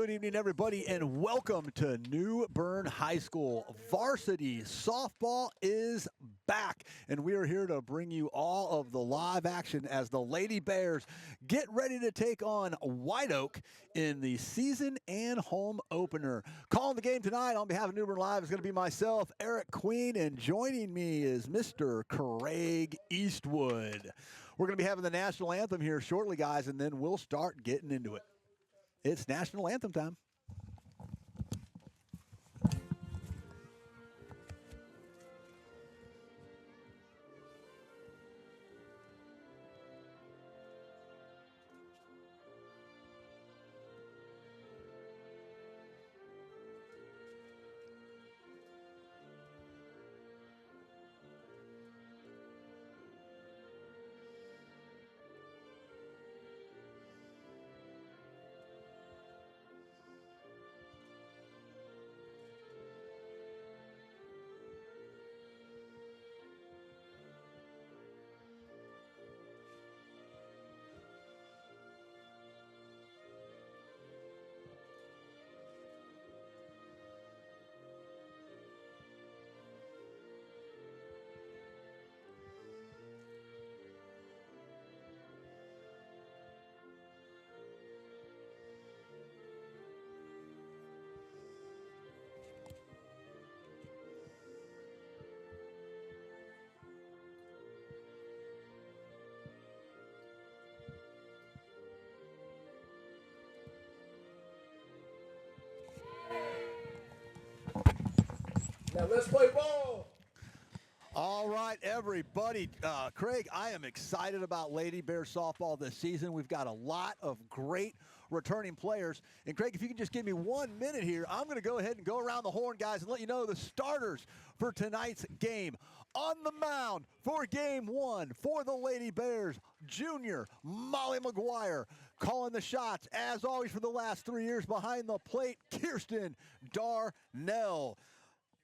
Good evening, everybody, and welcome to New Bern High School. Varsity softball is back, and we are here to bring you all of the live action as the Lady Bears get ready to take on White Oak in the season and home opener. Calling the game tonight on behalf of New Bern Live is going to be myself, Eric Queen, and joining me is Mr. Craig Eastwood. We're going to be having the national anthem here shortly, guys, and then we'll start getting into it. It's national anthem time. Now let's play ball. All right, everybody. Craig, I am excited about Lady Bear softball this season. We've got a lot of great returning players. And Craig, if you can just give me 1 minute here, I'm going to go ahead and go around the horn, guys, and let you know the starters for tonight's game. On the mound for game one for the Lady Bears, junior Molly McGuire. Calling the shots, as always, for the last 3 years behind the plate, Kirsten Darnell.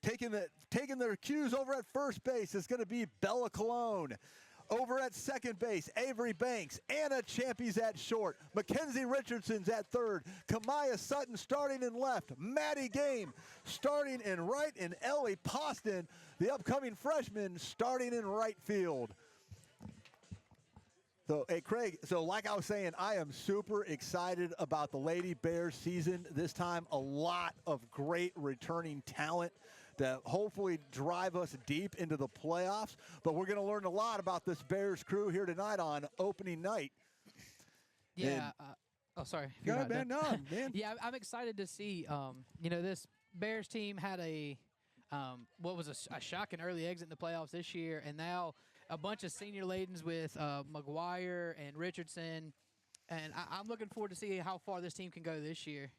Taking their cues over at first base is going to be Bella Colon. Over at second base, Avery Banks. Anna Champy's at short. Mackenzie Richardson's at third. Kamaya Sutton starting in left. Maddie Game starting in right. And Ellie Poston, the upcoming freshman, starting in right field. So, hey, Craig, so like I was saying, I am super excited about the Lady Bears season this time. A lot of great returning talent to hopefully drive us deep into the playoffs. But we're going to learn a lot about this Bears crew here tonight on opening night. Yeah. Sorry. Go ahead, man. No, man. Yeah, I'm excited to see, this Bears team had a shocking early exit in the playoffs this year, and now a bunch of senior ladens with McGuire and Richardson. And I'm looking forward to see how far this team can go this year.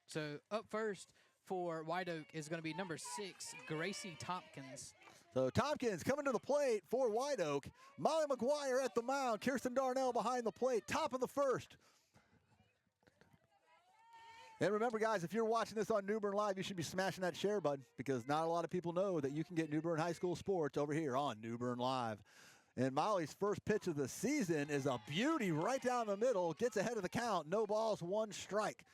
So up first for White Oak is going to be number 6, Gracie Tompkins. So Tompkins coming to the plate for White Oak. Molly McGuire at the mound. Kirsten Darnell behind the plate. Top of the first. And remember, guys, if you're watching this on New Bern Live, you should be smashing that share button because not a lot of people know that you can get New Bern High School sports over here on New Bern Live. And Molly's first pitch of the season is a beauty right down the middle. Gets ahead of the count. No balls, 1 strike.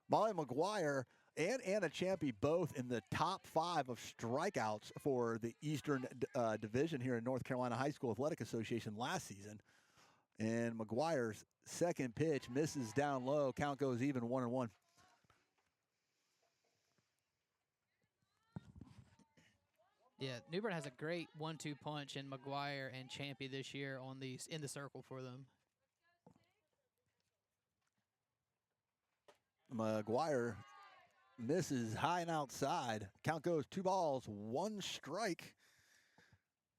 Molly McGuire and Anna Champy both in the top 5 of strikeouts for the Eastern Division here in North Carolina High School Athletic Association last season. And McGuire's second pitch misses down low. Count goes even, 1-1. Yeah, New Bern has a great 1-2 punch in McGuire and Champy this year in the circle for them. McGuire misses high and outside. Count goes 2 balls, 1 strike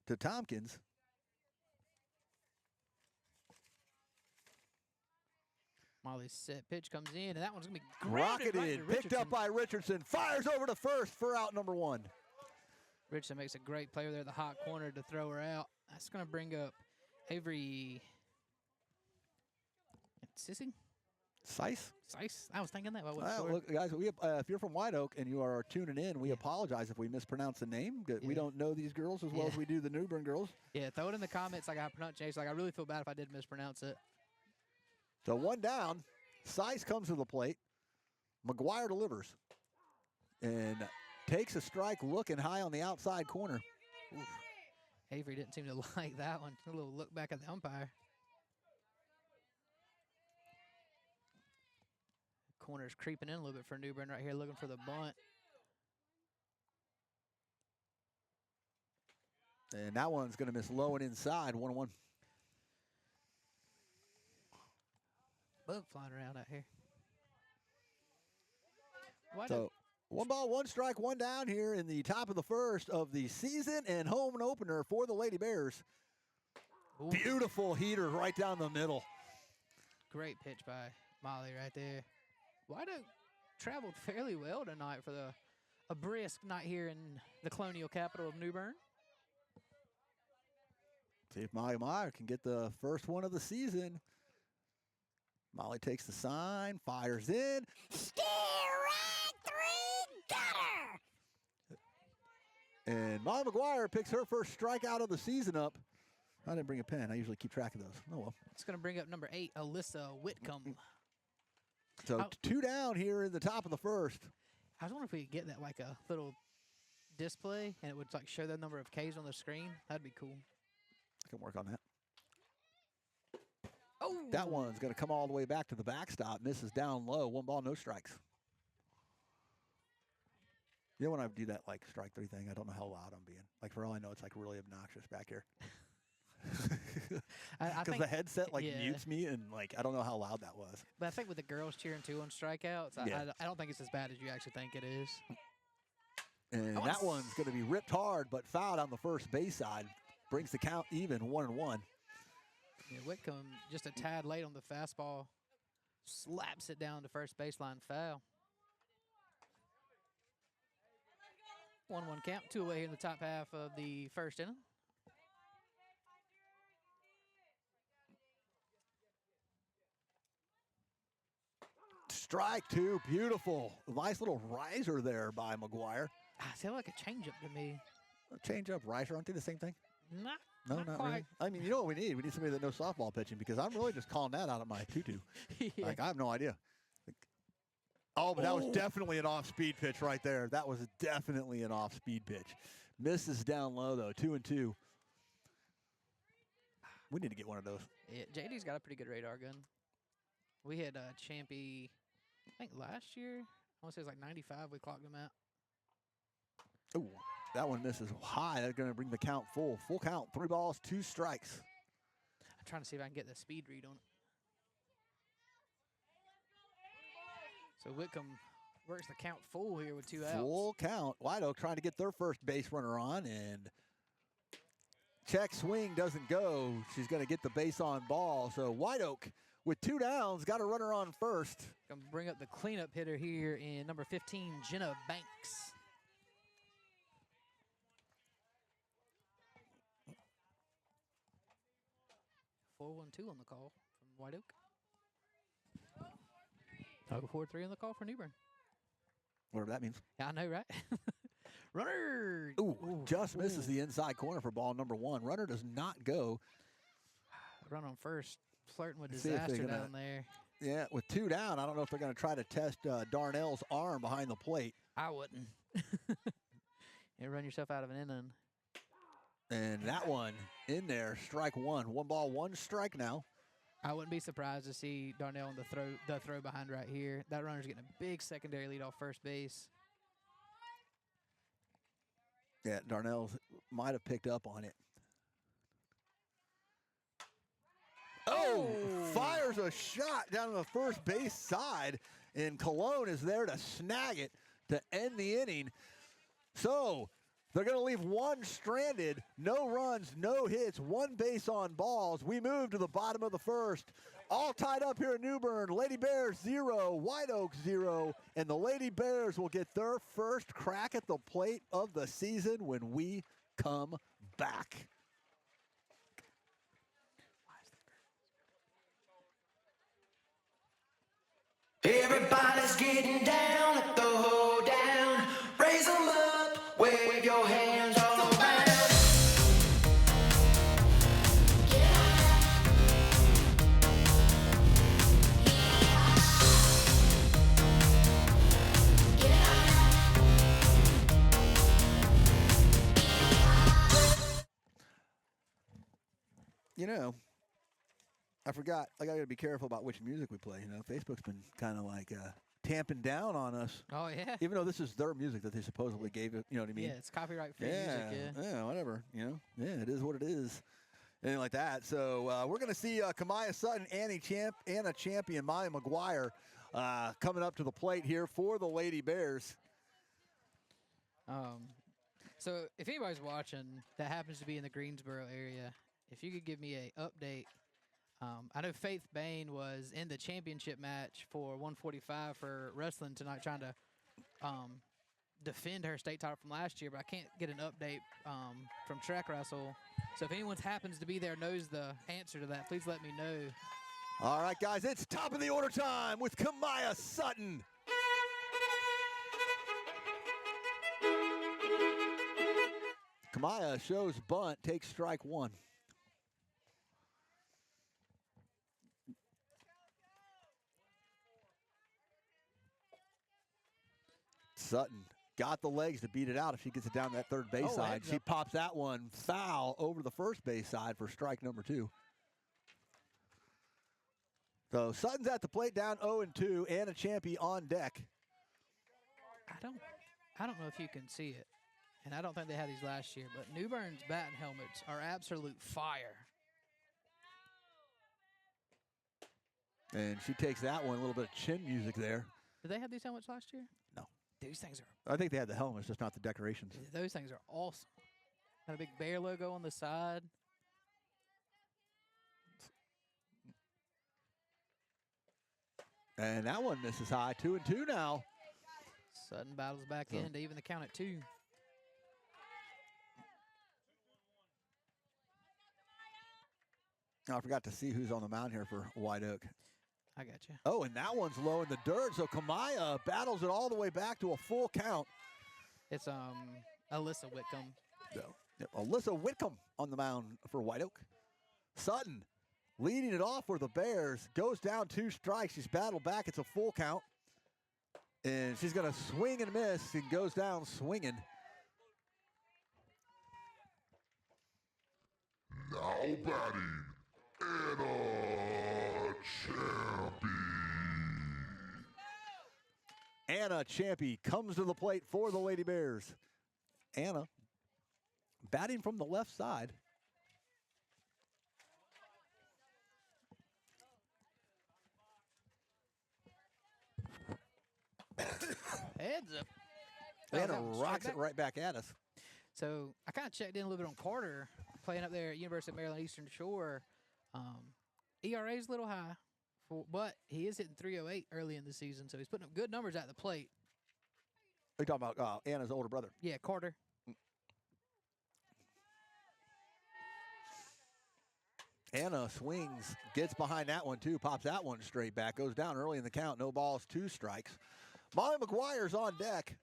to Tompkins. Molly's set pitch comes in, and that one's going to be Rocketed, picked up by Richardson. Fires over to first for out number 1. Richardson makes a great play there at the hot corner to throw her out. That's going to bring up Avery Sissing? Sice? I was thinking that. But I wasn't sure. Look, guys, if you're from White Oak and you are tuning in, we apologize if we mispronounce the name. We don't know these girls as well as we do the New Bern girls. Yeah, throw it in the comments like I pronunciation. Like I really feel bad if I did mispronounce it. So 1 down. Sice comes to the plate. McGuire delivers and takes a strike looking high on the outside corner. Oof. Avery didn't seem to like that one. A little look back at the umpire. Corner's creeping in a little bit for New Bern right here, looking for the bunt. And that one's going to miss low and inside, 1-1. Bug flying around out here. Why So 1 ball, 1 strike, 1 down here in the top of the first of the season and home opener for the Lady Bears. Ooh, Beautiful heater right down the middle. great pitch by Molly right there. White Oak traveled fairly well tonight for a brisk night here in the colonial capital of New Bern. See if Molly Meyer can get the first one of the season. Molly takes the sign, fires in. Steer right 3, got her! And Molly McGuire picks her first strikeout of the season up. I didn't bring a pen. I usually keep track of those. Oh, well. It's going to bring up number 8, Alyssa Whitcomb. So 2 down here in the top of the first. I was wondering if we could get that like a little display and it would like show the number of Ks on the screen. That'd be cool. I can work on that. Oh, That one's going to come all the way back to the backstop. Misses down low. 1 ball, no strikes. You know when I do that like strike 3 thing, I don't know how loud I'm being. Like for all I know, it's like really obnoxious back here. I Because think the headset like yeah. mutes me and like I don't know how loud that was. But I think with the girls cheering too on strikeouts, Yeah. I don't think it's as bad as you actually think it is. And Oh, that it's- one's going to be ripped hard, but fouled on the first base side. Brings the count even, 1-1. Yeah, Whitcomb just a tad late on the fastball, slaps it down to first baseline foul. 1-1 count, 2 away here in the top half of the first inning. Strike 2, beautiful. Nice little riser there by McGuire. I feel like a changeup to me. Change up, riser, aren't they the same thing? Not, No, not not quite. really. I mean, you know what we need? We need somebody that knows softball pitching because I'm really just calling that out of my tutu. Yeah. Like, I have no idea. Like, oh, but that was definitely an off-speed pitch right there. That was definitely an off-speed pitch. Misses down low, though, 2-2. We need to get one of those. Yeah, JD's got a pretty good radar gun. We had Champy, I think last year. I want to say it was like 95. We clocked him out. Ooh, that one misses high. That's going to bring the count full. Full count, 3 balls, 2 strikes. I'm trying to see if I can get the speed read on it. So Whitcomb works the count full here with 2 outs. Full count. White Oak trying to get their first base runner on, and check swing doesn't go. She's going to get the base on ball. So White Oak with 2 downs, got a runner on first. Gonna bring up the cleanup hitter here in number 15, Jenna Banks. .412 on the call from White Oak. 0-4-3 on the call for New Bern. Whatever that means. Yeah, I know, right? Runner. Ooh, just misses the inside corner for ball number 1. Runner does not go. Run on first, flirting with See if they're disaster gonna- down there. Yeah, with 2 down, I don't know if they're going to try to test Darnell's arm behind the plate. I wouldn't. You run yourself out of an inning. And that one in there, strike 1. 1 ball, 1 strike now. I wouldn't be surprised to see Darnell in the throw behind right here. That runner's getting a big secondary lead off first base. Yeah, Darnell might have picked up on it. Oh, fires a shot down the first base side, and Cologne is there to snag it to end the inning. So they're going to leave 1 stranded, no runs, no hits, 1 base on balls. We move to the bottom of the first. All tied up here in New Bern. Lady Bears 0, White Oak 0, and the Lady Bears will get their first crack at the plate of the season when we come back. Everybody's getting down at the hoedown. Raise 'em up, wave your hands all around. You know, I forgot. I got to be careful about which music we play. You know, Facebook's been kind of like tamping down on us. Oh, yeah. Even though this is their music that they supposedly gave it. You know what I mean? Yeah, it's copyright-free music, Yeah, whatever. You know, yeah, it is what it is. Anything like that. So we're going to see Kamaya Sutton, Anna Champion, Maya McGuire coming up to the plate here for the Lady Bears. So if anybody's watching that happens to be in the Greensboro area, if you could give me a update. I know Faith Bain was in the championship match for 145 for wrestling tonight, trying to defend her state title from last year, but I can't get an update from track wrestle. So if anyone happens to be there, knows the answer to that, please let me know. All right, guys, it's top of the order time with Kamaya Sutton. Kamaya shows bunt, takes strike one. Sutton got the legs to beat it out if she gets it down that third base side. She pops that one foul over the first base side for strike number 2. So Sutton's at the plate, down 0-2. Anna Champion on deck. I don't know if you can see it, and I don't think they had these last year, but New Bern's batting helmets are absolute fire. And she takes that one, a little bit of chin music there. Did they have these helmets last year? No. These things are... I think they had the helmets, just not the decorations. Those things are awesome. Got a big bear logo on the side. And that one misses high, 2-2 now. Sutton battles back in to even the count at 2. I forgot to see who's on the mound here for White Oak. I got you. Oh, and that one's low in the dirt, so Kamaya battles it all the way back to a full count. It's Alyssa Whitcomb. So, yep, Alyssa Whitcomb on the mound for White Oak. Sutton leading it off for the Bears. Goes down 2 strikes. She's battled back. It's a full count. And she's going to swing and miss and goes down swinging. Now batting, Anna Champion. Anna Champion comes to the plate for the Lady Bears. Anna batting from the left side. Heads up. Anna rocks it right back at us. So I kind of checked in a little bit on Carter, playing up there at University of Maryland Eastern Shore. ERA's a little high, but he is hitting 308 early in the season, so he's putting up good numbers at the plate. Are you talking about Anna's older brother? Yeah, Carter. Anna swings, gets behind that one too, pops that one straight back, goes down early in the count, no balls, 2 strikes. Molly McGuire's on deck,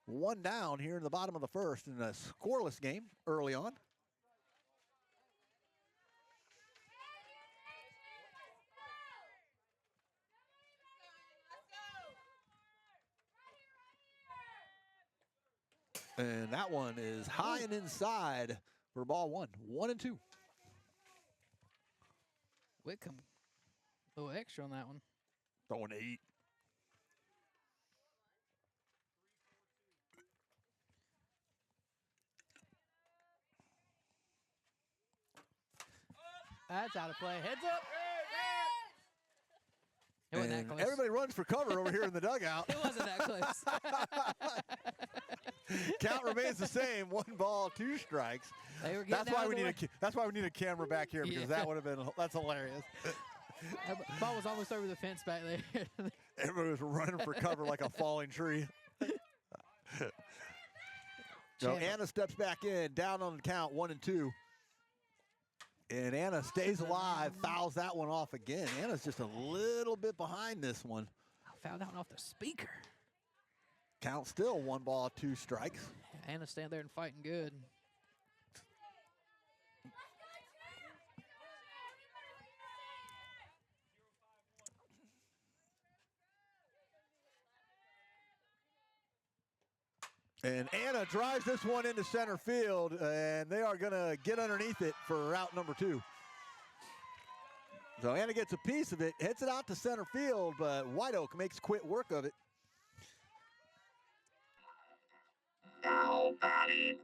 1 down here in the bottom of the first in a scoreless game early on. And that one is high and inside for ball 1, 1-2. Whitcomb, a little extra on that one. Throwing 8. That's out of play. Heads up. It wasn't that And close. everybody runs for cover over here in the dugout. It wasn't that close. Count remains the same. 1 ball, 2 strikes. They were That's getting why out we of the need that's why we need a camera back here because Yeah. that would have been that's hilarious. That ball was almost over the fence back there. Everybody was running for cover like a falling tree. So Chandler. Anna steps back in, down on the count, 1-2. And Anna stays alive, fouls that one off again. Anna's just a little bit behind this one. I fouled that one off the speaker. Count still 1 ball, 2 strikes. Anna's standing there and fighting good. And Anna drives this one into center field, and they are going to get underneath it for route number 2. So Anna gets a piece of it, hits it out to center field, but White Oak makes quick work of it. Now batting,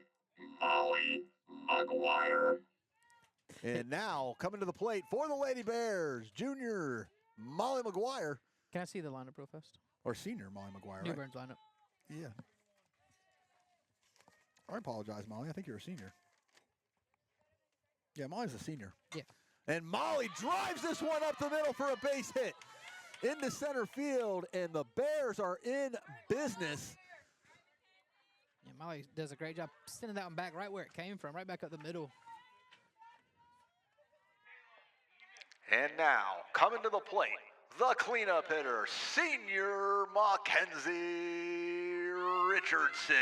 Molly McGuire. And now coming to the plate for the Lady Bears, junior Molly McGuire, Can I see the lineup real fast? or senior Molly McGuire, New right? Bern's lineup. Yeah. I apologize, Molly. I think you're a senior. Yeah, Molly's a senior. Yeah. And Molly drives this one up the middle for a base hit into center field, and the Bears are in business. Yeah, Molly does a great job sending that one back right where it came from, right back up the middle. And now, coming to the plate, the cleanup hitter, senior Mackenzie Richardson.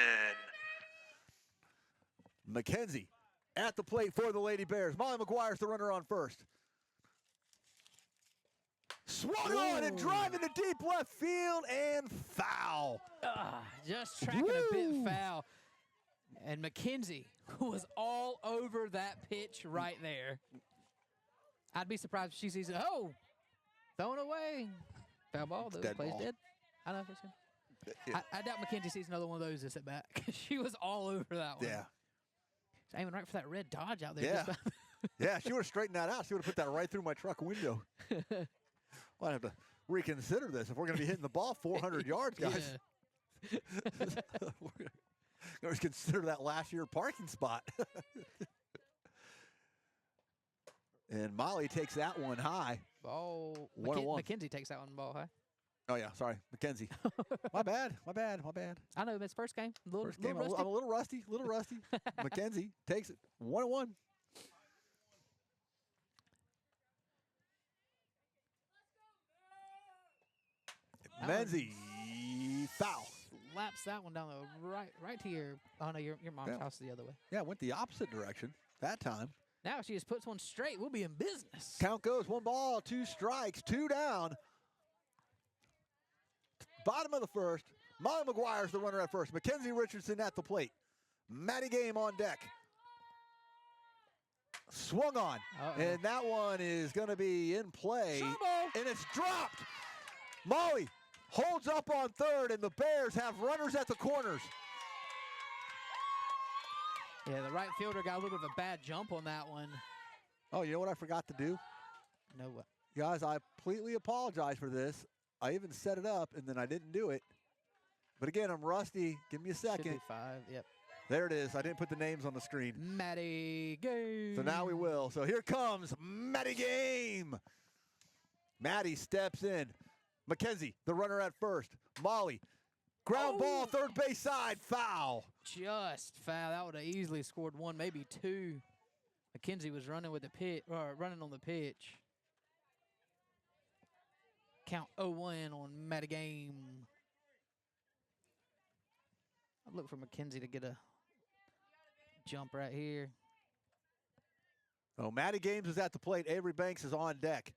Mackenzie at the plate for the Lady Bears. Molly McGuire's the runner on first. Swung on and driving to deep left field and foul. Just tracking a bit Woo. foul. And Mackenzie was all over that pitch right there. I'd be surprised if she sees it. Oh, thrown away. Foul ball. The Dead play's ball. dead. I know. I doubt Mackenzie sees another one of those this at bat because she was all over that one. Yeah. She's aiming right for that red Dodge out there. Yeah. just about. Yeah, she would have straightened that out. She would have put that right through my truck window. Might have to reconsider this if we're going to be hitting the ball 400 yards, guys. Yeah. We're going to consider that last year parking spot. And Molly takes that one high. Ball. 1-1. Mackenzie takes that one ball high. Oh, yeah, sorry, Mackenzie. My bad. I know, it's first game. First game, I'm rusty. a little rusty. Mackenzie takes it 1-1. Menzie, foul. Laps that one down the right to your. Oh no, your mom's Yeah. house is the other way. Yeah, went the opposite direction that time. Now if she just puts one straight, we'll be in business. Count goes 1 ball, 2 strikes, 2 down. Bottom of the first. Molly McGuire's the runner at first. Mackenzie Richardson at the plate. Matty Game on deck. Swung on. Uh-oh. And that one is going to be in play. Trouble. And it's dropped. Molly holds up on third, and the Bears have runners at the corners. Yeah, the right fielder got a little bit of a bad jump on that one. Oh, you know what I forgot to do? No what? Guys, I completely apologize for this. I even set it up, and then I didn't do it. But again, I'm rusty. Give me a Should second. be 5. Yep. There it is. I didn't put the names on the screen. Matty Game. So now we will. So here comes Matty Game. Matty steps in. Mackenzie, the runner at first. Molly, ground ball, third base side, foul. Just foul. That would have easily scored 1, maybe 2. Mackenzie was running with the pitch, or running on the pitch. Count 0-1 on Matty Game. I'd look for Mackenzie to get a jump right here. Oh, Matty Games is at the plate. Avery Banks is on deck.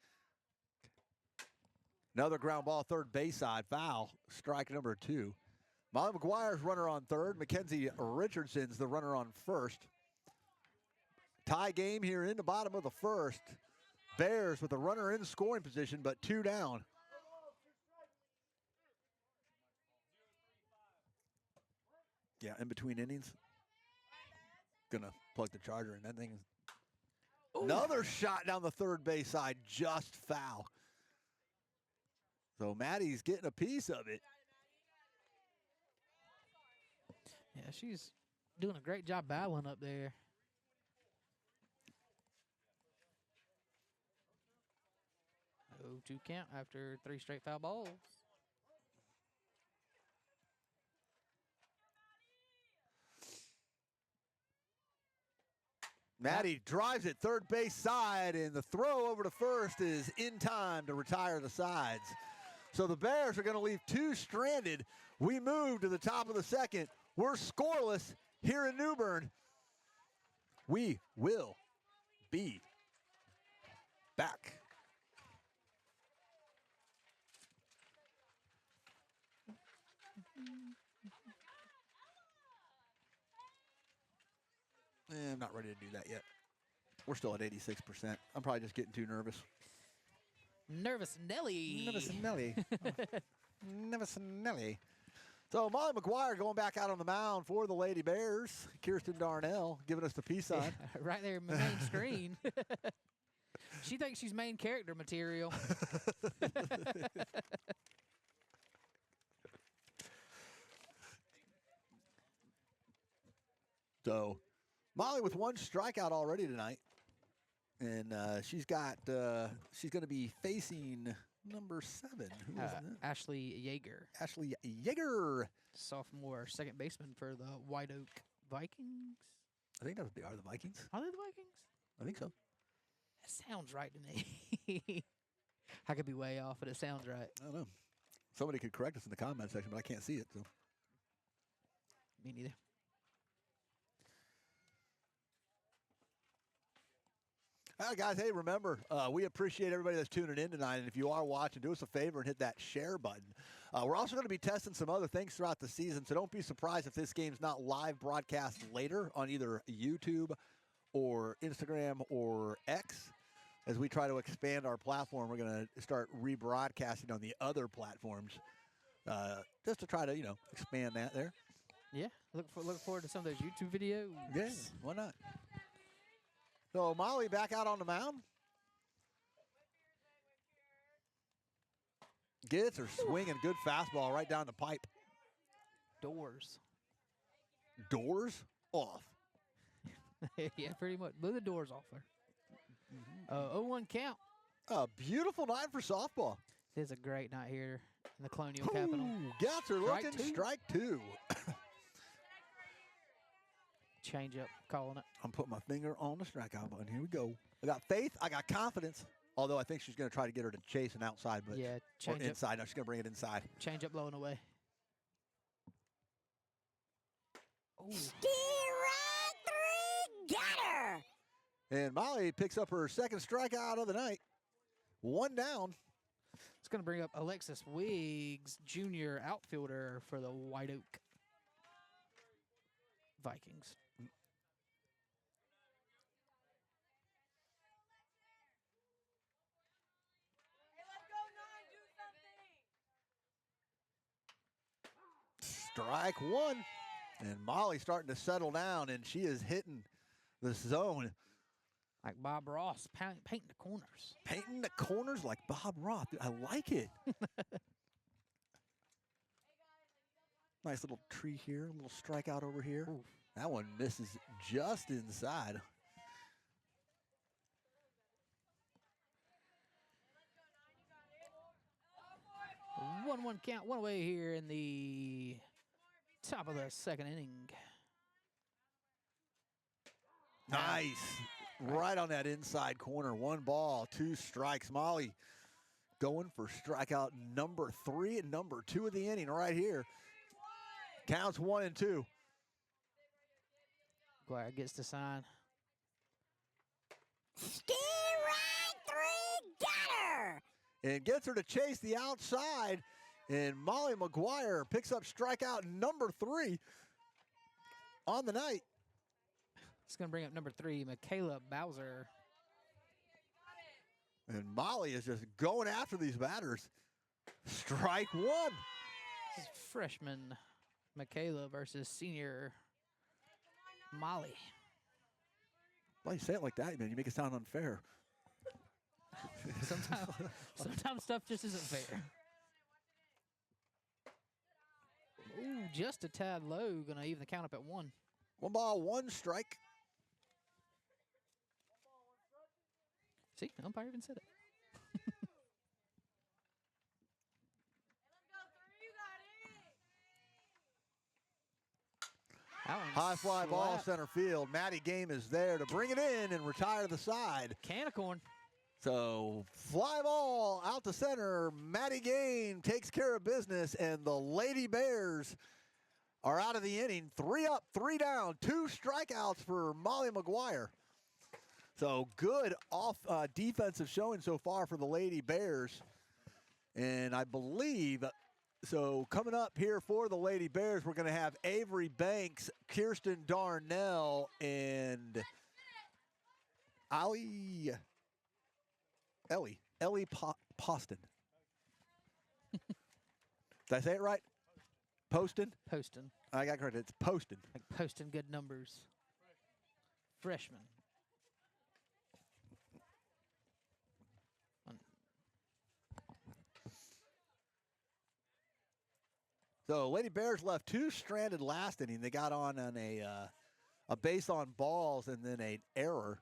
Another ground ball, third base side, foul. Strike number 2. Molly McGuire's runner on third. Mackenzie Richardson's the runner on first. Tie game here in the bottom of the first. Bears with a runner in scoring position, but 2 down. Yeah, in between innings. Gonna plug the charger in. That thing is. Another shot down the third base side, just foul. So Maddie's getting a piece of it. Yeah, she's doing a great job battling up there. 0-2 count after 3 straight foul balls. Maddie drives it third base side, and the throw over to first is in time to retire the sides. So the Bears are going to leave 2 stranded. We move to the top of the second. We're scoreless here in New Bern. We will be back. I'm not ready to do that yet. We're still at 86%. I'm probably just getting too nervous. Nervous Nelly. Nervous Nelly. Nervous Nelly. So Molly McGuire going back out on the mound for the Lady Bears. Kirsten Darnell giving us the peace sign. Right there in the main screen. She thinks she's main character material. So Molly with 1 strikeout already tonight. And she's going to be facing number 7. Who is that? Ashley Yeager, Ashley Yeager. sophomore second baseman for the White Oak Vikings. I think they are the Vikings. Are they the Vikings? I think so. That sounds right to me. I could be way off, but it sounds right. I don't know. Somebody could correct us in the comment section, but I can't see it. So. Me neither. All right, guys. Hey, remember, we appreciate everybody that's tuning in tonight. And if you are watching, do us a favor and hit that share button. We're also going to be testing some other things throughout the season, so don't be surprised if this game's not live broadcast later on either YouTube or Instagram or X. As we try to expand our platform, we're going to start rebroadcasting on the other platforms just to try to, expand that there. Yeah, look forward to some of those YouTube videos. Yeah, why not? So Molly back out on the mound. Gets her swinging, good fastball right down the pipe. Doors. Doors off. Yeah, pretty much. Blew the doors off her. 0-1 count. A beautiful night for softball. It is a great night here in the Colonial Capital. Ooh, gets her Strike looking, two. strike 2. Change up, calling it. I'm putting my finger on the strikeout button. Here we go. I got faith. I got confidence. Although I think she's going to try to get her to chase an outside, but Yeah, or change up. inside. No, she's going to bring it inside. Change up, blowing away. Ooh. Strike 3, got her! And Molly picks up her second strikeout of the night. 1 down. It's going to bring up Alexis Wiggs, junior outfielder for the White Oak Vikings. Strike 1. And Molly starting to settle down, and she is hitting the zone. Like Bob Ross, painting the corners. Painting the corners like Bob Roth. Dude, I like it. Nice little tree here, a little strikeout over here. Ooh. That one misses just inside. One count, one away here in the top of the second inning. Nice. Right on that inside corner. 1 ball, 2 strikes. Molly going for strikeout number 3 and number 2 of the inning right here. Counts 1 and 2. Glad gets the sign. Strike 3, got her! And gets her to chase the outside. And Molly McGuire picks up strikeout number 3 on the night. It's going to bring up number 3, Michaela Bowser. And Molly is just going after these batters. Strike 1. This is freshman Michaela versus senior Molly. Why you say it like that, man? You make it sound unfair. Sometimes stuff just isn't fair. Ooh, just a tad low. Going to even the count up at 1. 1 ball, 1 strike. See, the umpire even said it. That one's High fly ball slap. center field. Maddie Game is there to bring it in and retire to the side. Can of corn. So fly ball out to center. Maddie Game takes care of business, and the Lady Bears are out of the inning. 3 up, 3 down, 2 strikeouts for Molly McGuire. So good off defensive showing so far for the Lady Bears. And I believe, so coming up here for the Lady Bears, we're going to have Avery Banks, Kirsten Darnell, and Ellie Poston. Did I say it right? Poston? Poston. I got credit. It's Poston. Like posting good numbers. Freshman. So Lady Bears left 2 stranded last inning. They got on a base on balls and then an error.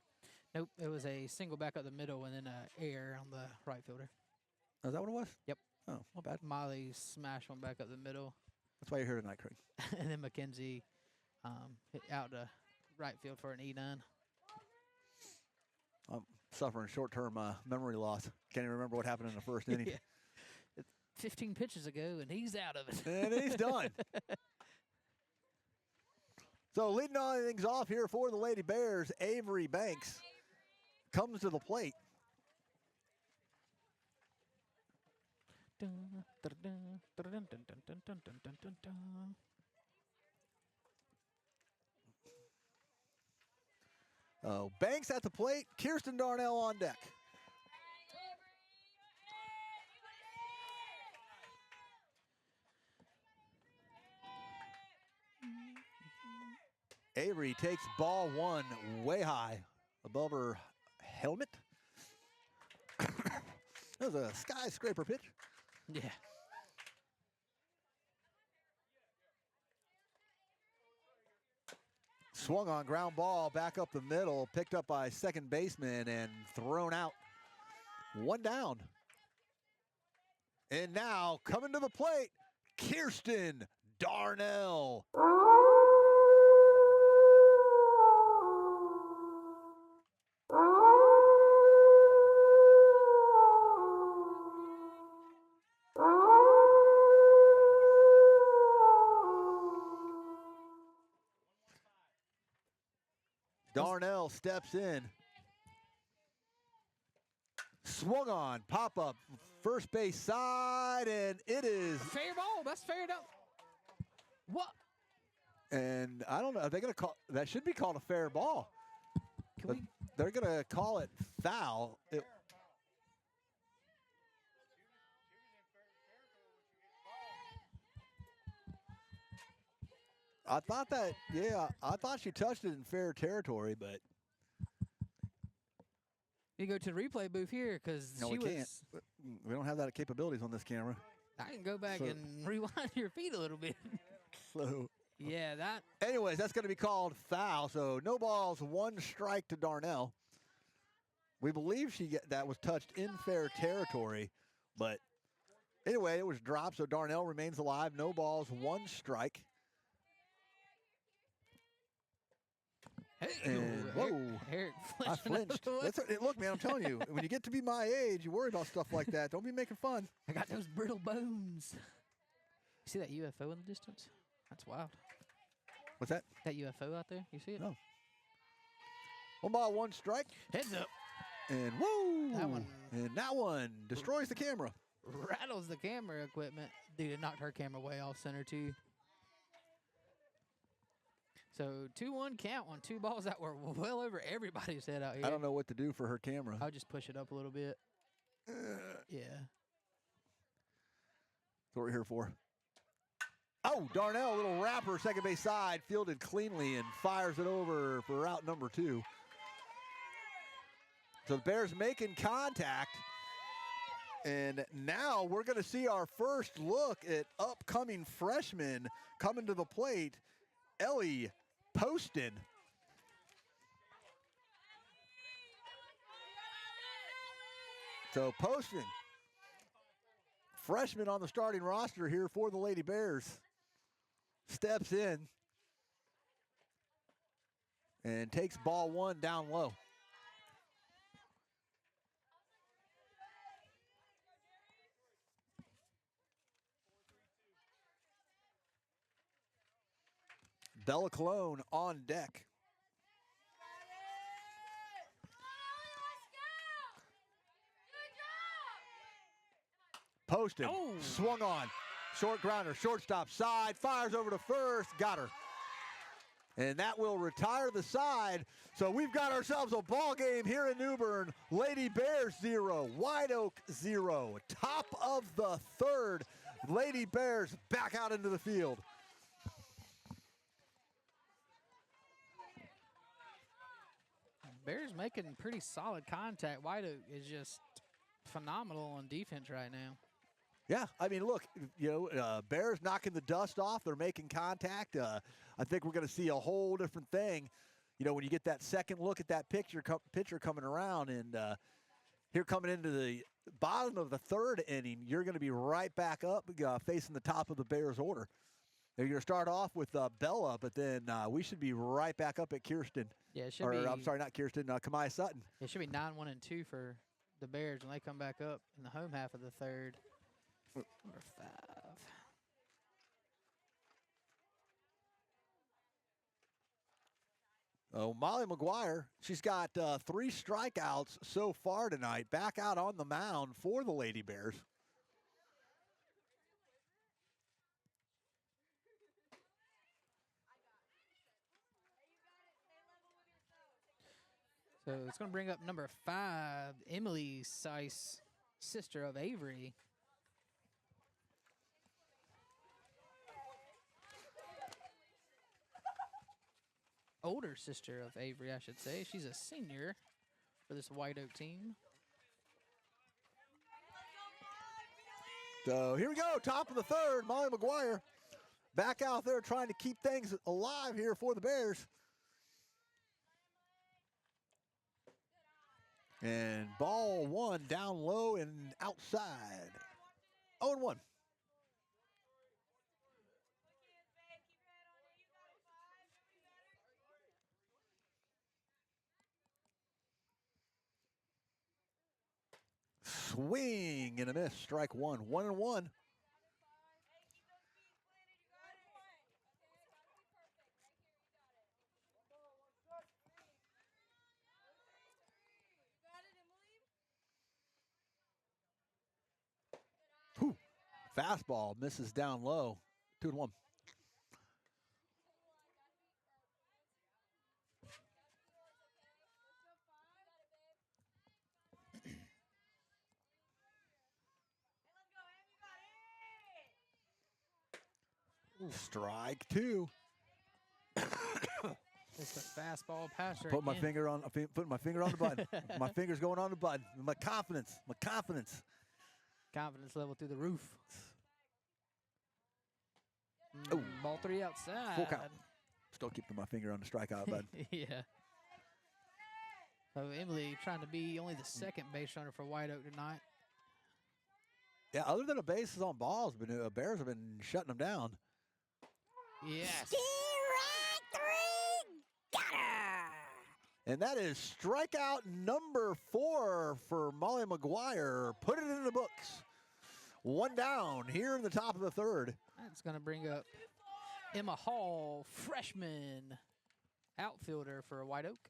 Nope, it was a single back up the middle and then an error on the right fielder. Oh, is that what it was? Yep. Oh, not bad. Miley smashed one back up the middle, That's why you're here tonight, Craig. and then McKenzie hit out to right field for an E9. I'm suffering short-term memory loss. Can't even remember what happened in the first inning. Yeah. 15 pitches ago, and he's out of it. And he's done. So leading all things off here for the Lady Bears, Avery Banks comes to the plate. Oh, Banks at the plate, Kirsten Darnell on deck. Avery takes ball 1 way high above her helmet. That was a skyscraper pitch. Yeah. Swung on ground ball back up the middle, picked up by second baseman and thrown out. 1 down. And now coming to the plate, Kirsten Darnell. Darnell steps in. Swung on, pop up, first base side, and it is. Fair ball. That's fair enough. What? And I don't know. Are they going to call that? Should be called a fair ball. Can we? They're going to call it foul. I thought that, yeah, I thought she touched it in fair territory, but You go to the replay booth here because no, she we was. can't. We don't have that capabilities on this camera. I can go back So- and rewind your feet a little bit. So, Yeah, that. anyways, that's going to be called foul. So no balls, 1 strike to Darnell. We believe that was touched in fair territory, but anyway, it was dropped. So Darnell remains alive. No balls, 1 strike. Hey, And whoa. Eric I flinched. flinched. Look, man, I'm telling you, when you get to be my age, you worry about stuff like that. Don't be making fun. I got those brittle bones. You see that UFO in the distance? That's wild. What's that? That UFO out there? You see it? No. 1 ball, 1 strike. Heads up. And woo! That one- And that one destroys the camera. Rattles the camera equipment. Dude, it knocked her camera way off center, too. So 2-1 count on 2 balls that were well over everybody's head out here. I don't know what to do for her camera. I'll just push it up a little bit. Yeah. That's what we're here for. Oh, Darnell, a little wrapper, second base side, fielded cleanly and fires it over for route number 2. So the Bears making contact. And now we're going to see our first look at upcoming freshman coming to the plate, Ellie Poston. So Poston, freshman on the starting roster here for the Lady Bears, steps in and takes ball 1 down low. Bella Cologne on deck. Posted, Oh. swung on, short grounder, shortstop side, fires over to first, got her. And that will retire the side. So we've got ourselves a ball game here in New Bern. Lady Bears 0, White Oak 0. Top of the third. Lady Bears back out into the field. Bears making pretty solid contact. White Oak is just phenomenal on defense right now. Yeah, I mean, look, Bears knocking the dust off. They're making contact. I think we're going to see a whole different thing. When you get that second look at that pitcher coming around, and here coming into the bottom of the third inning, you're going to be right back up facing the top of the Bears order. You're going to start off with Bella, but then we should be right back up at Kirsten. Yeah, it should be. I'm sorry, not Kirsten, Kamaya Sutton. It should be 9-1-2 for the Bears when they come back up in the home half of the third. Number 5. Oh, Molly McGuire, she's got 3 strikeouts so far tonight, back out on the mound for the Lady Bears. So it's going to bring up number 5, Emily Seiss, sister of Avery. Older sister of Avery, I should say. She's a senior for this White Oak team. So here we go, top of the third, Molly McGuire back out there trying to keep things alive here for the Bears. And ball 1 down low and outside. 0-1. Swing and a miss. Strike 1. 1-1. Whew. Fastball misses down low. 2-1. Strike 2. It's the fastball passer. Putting my finger on the button. My finger's going on the button. My confidence. Confidence level through the roof. Oh. Ball 3 outside. Full count. Still keeping my finger on the strikeout button. Yeah. So Emily trying to be only the second base runner for White Oak tonight. Yeah, other than the bases on balls, but Bears have been shutting them down. Strike Yes. 3, got her. And that is strikeout number 4 for Molly McGuire. Put it in the books. 1 down here in the top of the third. That's going to bring up Emma Hall, freshman outfielder for White Oak.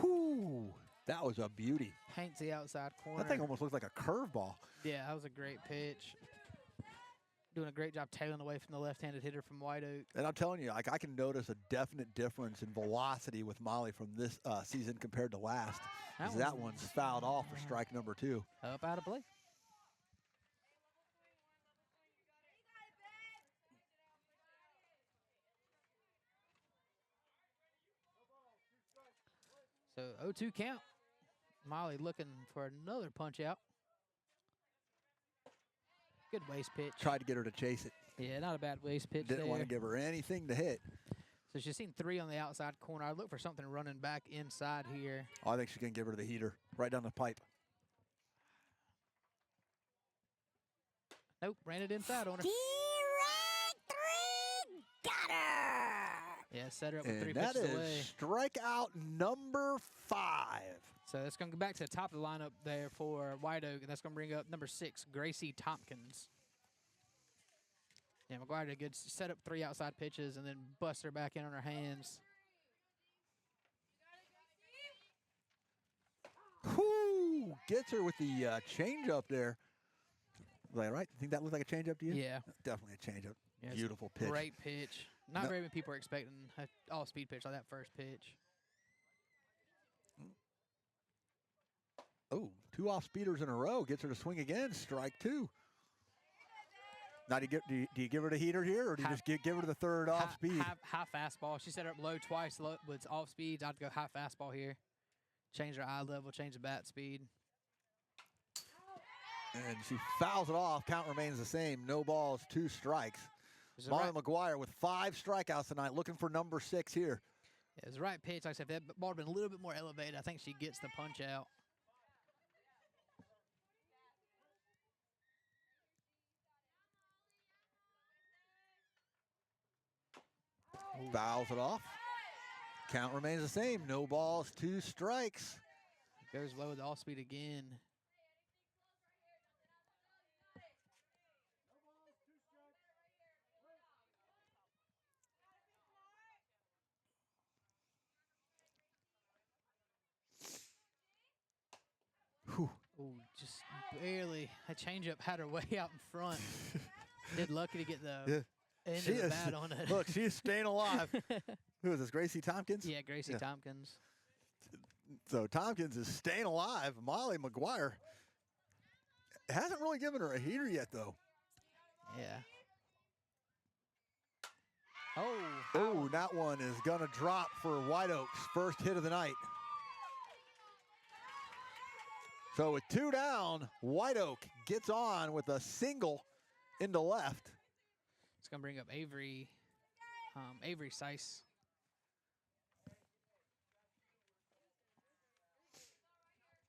Whew, that was a beauty. Paints the outside corner. That thing almost looks like a curveball. Yeah, that was a great pitch. Doing a great job tailing away from the left-handed hitter from White Oak. And I'm telling you, I can notice a definite difference in velocity with Molly from this season compared to last. That one's fouled off for strike number 2. Up out of play. So 0-2 count. Molly looking for another punch out. Good waist pitch. Tried to get her to chase it. Yeah, not a bad waist pitch Didn't want to there. give her anything to hit. So she's seen 3 on the outside corner. I'd look for something running back inside here. Oh, I think she's going to give her the heater right down the pipe. Nope, ran it inside on her. Strike 3, got her. Yeah, set her up with And 3 that pitches is away. strikeout number 5. So that's going to go back to the top of the lineup there for White Oak, and that's going to bring up number 6, Gracie Tompkins. Yeah, McGuire did a good set up 3 outside pitches and then bust her back in on her hands. Whoo! Gets her with the changeup there. Was that right? Think that looked like a changeup to you? Yeah. Definitely a changeup. Yeah, it's a Beautiful pitch. Great pitch. Not very many people are expecting an all-speed pitch like that first pitch. Oh, 2 off speeders in a row. Gets her to swing again. Strike 2. Now, do you give her the heater here, or do you just give her the third off speed? High fastball. She set her up low twice with off speeds. I'd go high fastball here. Change her eye level, change the bat speed. And she fouls it off. Count remains the same. No balls, 2 strikes. Molly McGuire with 5 strikeouts tonight, looking for number 6 here. Yeah, it was the right pitch. Like I said, if that ball had been a little bit more elevated, I think she gets the punch out. Fouls it off. Count remains the same. No balls, 2 strikes. Goes low with all speed again. Whew. Ooh, just barely. A changeup had her way out in front. Did lucky to get the end of the bat on it. Look, she is staying alive. Who is this, Gracie Tompkins? Yeah, Gracie Tompkins. So Tompkins is staying alive. Molly McGuire hasn't really given her a heater yet, though. Yeah. Oh, that one is going to drop for White Oak's first hit of the night. So with 2 down, White Oak gets on with a single into left. It's going to bring up Avery Seiss.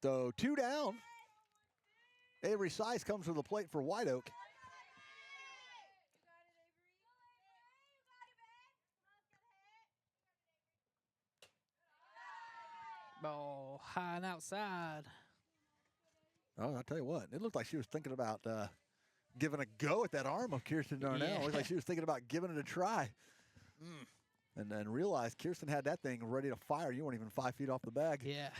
So 2 down. Avery Seiss comes to the plate for White Oak. Ball high and outside. Oh, I'll tell you what. It looked like she was thinking about giving a go at that arm of Kirsten Darnell. Yeah. It looked like she was thinking about giving it a try. And then realized Kirsten had that thing ready to fire. You weren't even 5 feet off the bag. Yeah.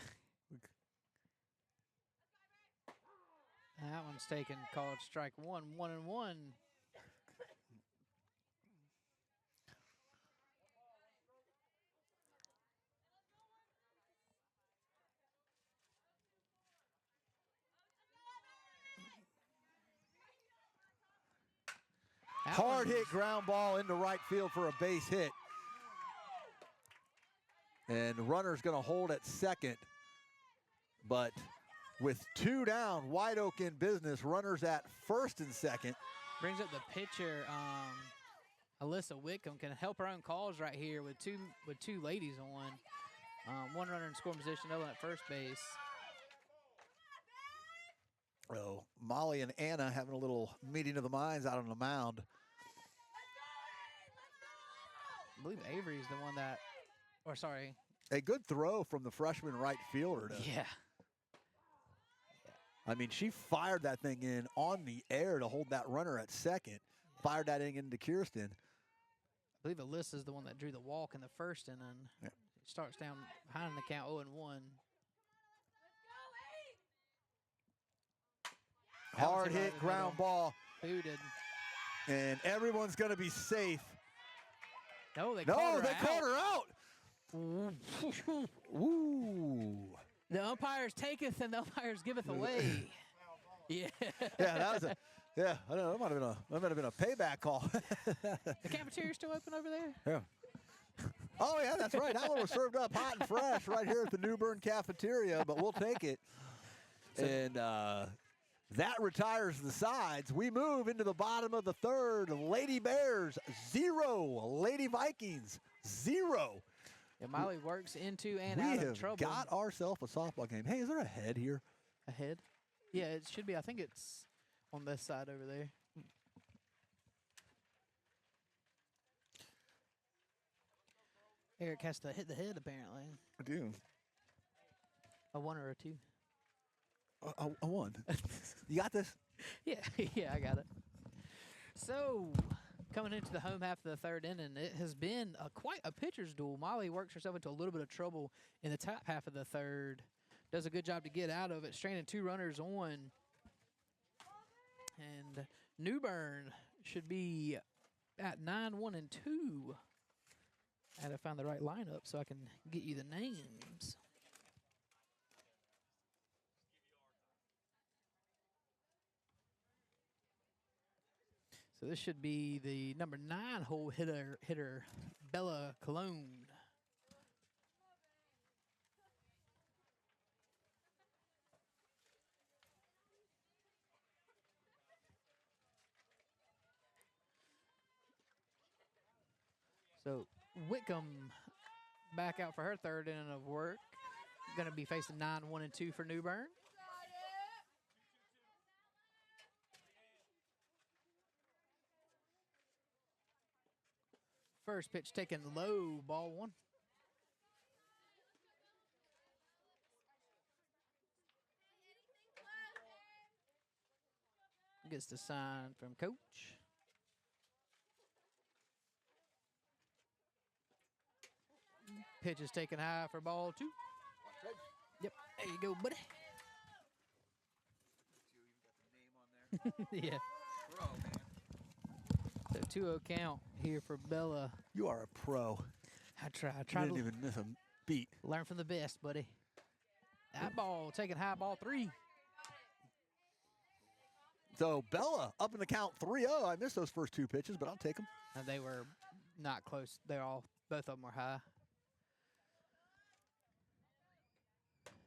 That one's taken, called strike 1, 1-1. Hard hit ground ball into right field for a base hit. And the runner's going to hold at second. But with 2 down, White Oak in business, runners at first and second. Brings up the pitcher, Alyssa Wickham, can help her own calls right here with two ladies on. 1 runner in scoring position, no one at first base. Oh, Molly and Anna having a little meeting of the minds out on the mound. I believe Avery's the one that, or sorry. A good throw from the freshman right fielder. Yeah. I mean, she fired that thing in on the air to hold that runner at second. Fired that thing into Kirsten. I believe Alyssa's the one that drew the walk in the first inning. Yeah. Starts down behind the count 0-1. Hard hit ground ball. Booted. And everyone's going to be safe. No, they called her out. Ooh. The umpires taketh and the umpires giveth away. Yeah. Yeah, that was I don't know, that might have been a payback call. The cafeteria's still open over there? Yeah. Oh, yeah, that's right. That one was served up hot and fresh right here at the New Bern cafeteria, but we'll take it. And that retires the sides. We move into the bottom of the third. Lady Bears, 0. Lady Vikings, 0. Yeah, Miley works into and out of trouble. We have got ourselves a softball game. Hey, is there a head here? A head? Yeah, it should be. I think it's on this side over there. Eric has to hit the head, apparently. I do. A 1 or a 2. A 1. You got this? Yeah, yeah, I got it. So, coming into the home half of the third inning, it has been quite a pitcher's duel. Molly works herself into a little bit of trouble in the top half of the third. Does a good job to get out of it, straining 2 runners on. And New Bern should be at 9-1-2. I had to find the right lineup so I can get you the names. So this should be the number 9 hole hitter Bella Cologne. So Whitcomb back out for her third inning of work. Going to be facing 9, 1, and 2 for New Bern. First pitch taken low, ball 1. Gets the sign from coach. Pitch is taken high for ball 2. Yep, there you go, buddy. Yeah. So 2-0 count here for Bella. You are a pro. I try You to didn't even miss a beat. learn from the best, buddy. That ball taken high, ball 3. So Bella up in the count 3-0. I missed those first 2 pitches, but I'll take them. And they were not close. Both of them were high.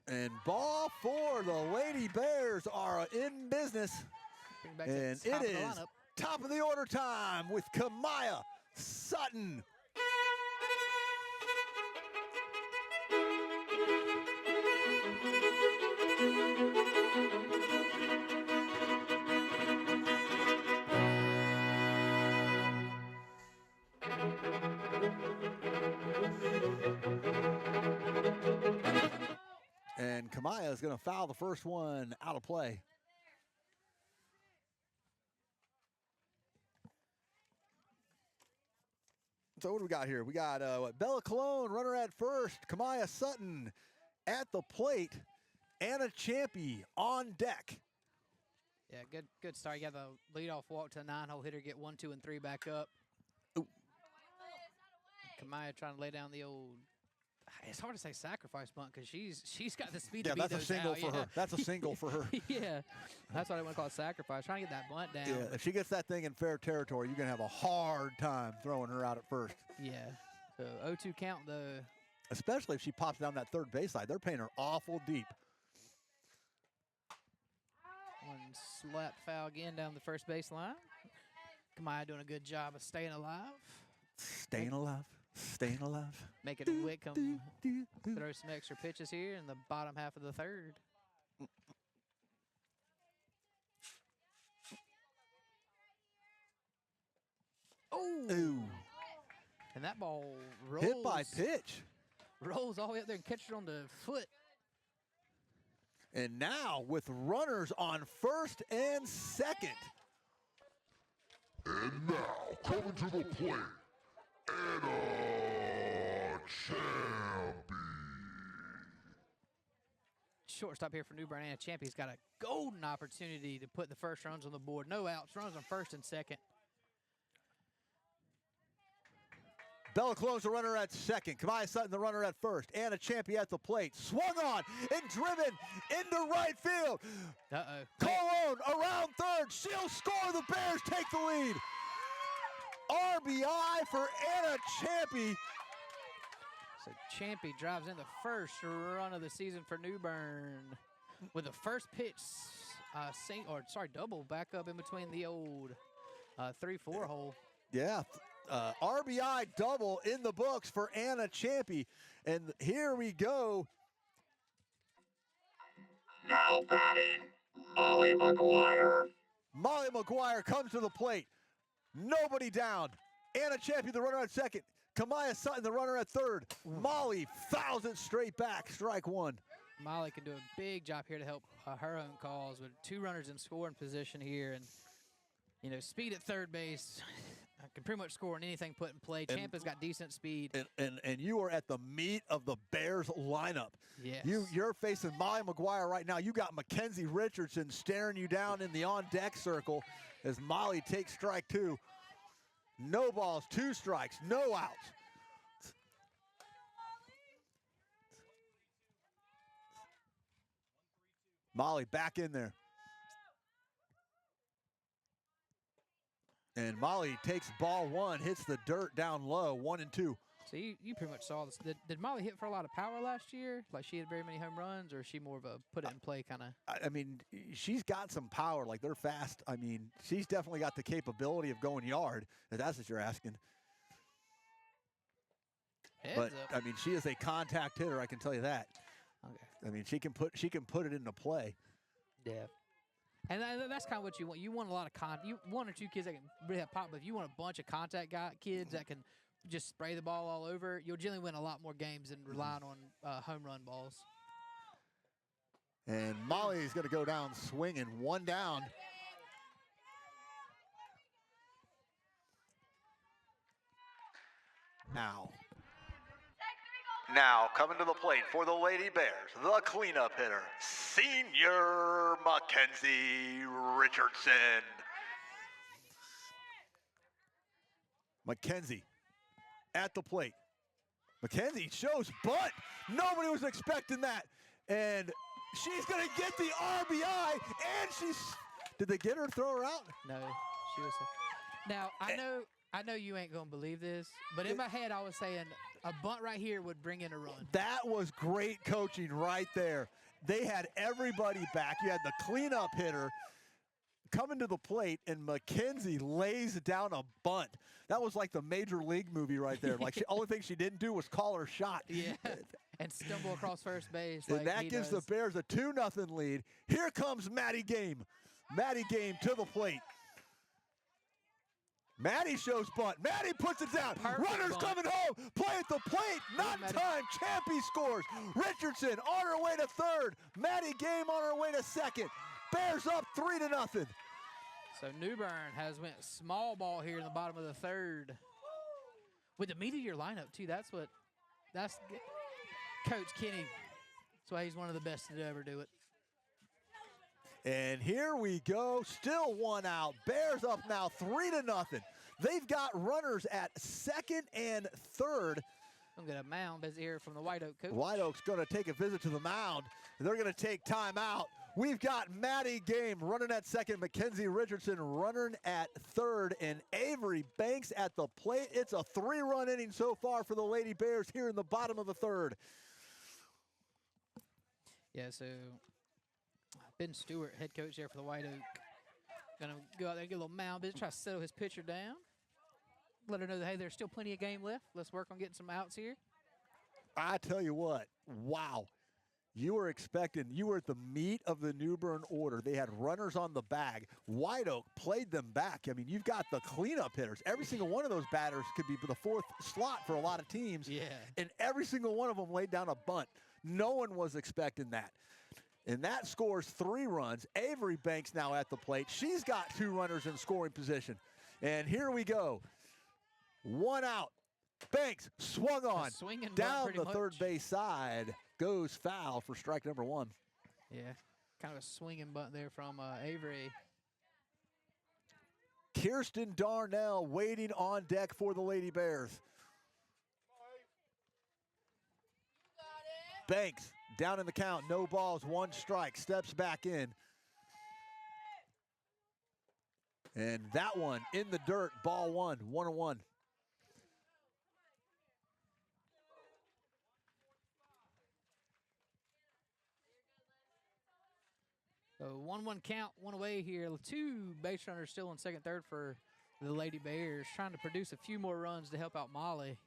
And ball 4. The Lady Bears are in business. Bring back to And the top it of the is lineup. top of the order time with Kamaya Sutton. And Kamaya is going to foul the first one out of play. So what do we got here? We got Bella Cologne, runner at first. Kamaya Sutton at the plate. Anna Champy on deck. Yeah, good start. You got the leadoff walk to the 9-hole hitter, get 1, 2, and 3 back up. Ooh. Kamaya trying to lay down the old. It's hard to say sacrifice bunt because she's got the speed Yeah, to beat that's a those single out, for yeah. her. That's a single for her. Yeah, that's what I want to call it, sacrifice. Trying to get that bunt down. Yeah, if she gets that thing in fair territory, you're going to have a hard time throwing her out at first. Yeah. So 0-2 count though. Especially if she pops down that third base side. They're paying her awful deep. One slap foul again down the first baseline. Kamaya doing a good job of staying alive. Staying alive. Staying alive. Making Whitcomb throw some extra pitches here in the bottom half of the third. Oh! Ooh. And that ball rolls. Hit by pitch. Rolls all the way up there and catches it on the foot. And now with runners on first and second. And now, coming to the plate, Anna Champy. Shortstop here for New Bern, Anna Champy's got a golden opportunity to put the first runs on the board. No outs, runs on first and second. Bella Cologne's the runner at second. Kamaya Sutton, the runner at first. Anna Champy at the plate. Swung on and driven into right field. Uh-oh. Cologne around third. She'll score. The Bears take the lead. RBI for Anna Champy. So Champy drives in the first run of the season for New Bern with the first pitch, double back up in between the old 3-4 hole. Yeah, RBI double in the books for Anna Champy. And here we go. Now batting, Molly McGuire. Molly McGuire comes to the plate. Nobody down. Anna Champy, the runner at second. Kamaya Sutton, the runner at third. Molly fouls it straight back. Strike 1. Molly can do a big job here to help her own cause with 2 runners in scoring position here. And, you know, speed at third base. Can pretty much score on anything put in play. Champa's got decent speed. And you are at the meat of the Bears lineup. Yes. You're facing Molly McGuire right now. You got Mackenzie Richardson staring you down in the on-deck circle as Molly takes strike 2. No balls, 2 strikes, no outs. Molly back in there. And Molly takes ball one, hits the dirt down low, 1 and 2. So you pretty much saw this. Did Molly hit for a lot of power last year? Like she had very many home runs, or is she more of a put it in play kind of? I mean, she's got some power. Like, they're fast. I mean, she's definitely got the capability of going yard, if that's what you're asking. Heads But, up. I mean, she is a contact hitter, I can tell you that. Okay. I mean, she can put it into play. Yeah. And that's kind of what you want. You want a lot of you 1 or 2 kids that can really have pop, but if you want a bunch of contact kids that can just spray the ball all over, you'll generally win a lot more games than relying on home run balls. And Molly's going to go down swinging, 1 down. Now coming to the plate for the Lady Bears, the cleanup hitter, Senior Mackenzie Richardson. Mackenzie at the plate. Mackenzie shows bunt. Nobody was expecting that. And she's going to get the RBI, and did they get her, throw her out? No, she was. Now, I know you ain't going to believe this, but in my head I was saying a bunt right here would bring in a run. That was great coaching right there. They had everybody back. You had the cleanup hitter coming to the plate, and Mackenzie lays down a bunt. That was like the Major League movie right there. Like, the only thing she didn't do was call her shot. Yeah, and stumble across first base. And like that gives the Bears a 2-0 lead. Here comes Maddie Game. Maddie Game to the plate. Maddie shows bunt. Maddie puts it down. Perfect Runners bunt. coming home. Play at the plate. Not in Maddie. time. Champy scores. Richardson on her way to third. Maddie Game on her way to second. Bears up 3-0. So New Bern has went small ball here in the bottom of the third. With the meteor lineup, too. That's Coach Kenny. That's why he's one of the best to ever do it. And here we go. Still 1 out. Bears up now 3-0. They've got runners at second and third. I'm going to mound visit here from the White Oak coach. White Oak's going to take a visit to the mound. They're going to take time out. We've got Maddie Game running at second, Mackenzie Richardson running at third, and Avery Banks at the plate. It's a 3-run inning so far for the Lady Bears here in the bottom of the third. Yeah, so Ben Stewart, head coach there for the White Oak, going to go out there and get a little mound visit, try to settle his pitcher down. Let her know that, hey, there's still plenty of game left. Let's work on getting some outs here. I tell you what, wow. You were at the meat of the New Bern order. They had runners on the bag. White Oak played them back. I mean, you've got the cleanup hitters. Every single one of those batters could be the fourth slot for a lot of teams. Yeah. And every single one of them laid down a bunt. No one was expecting that. And that scores 3 runs. Avery Banks now at the plate. She's got 2 runners in scoring position. And here we go. 1 out. Banks swung on. Swinging Down the much. third base side. Goes foul for strike number 1. Yeah, kind of a swinging bunt there from Avery. Kirsten Darnell waiting on deck for the Lady Bears. Banks down in the count. No balls, 1 strike. Steps back in. And that one in the dirt. Ball 1, 1-1. So 1-1 count, 1 away here. 2 base runners still in second, third for the Lady Bears, trying to produce a few more runs to help out Molly.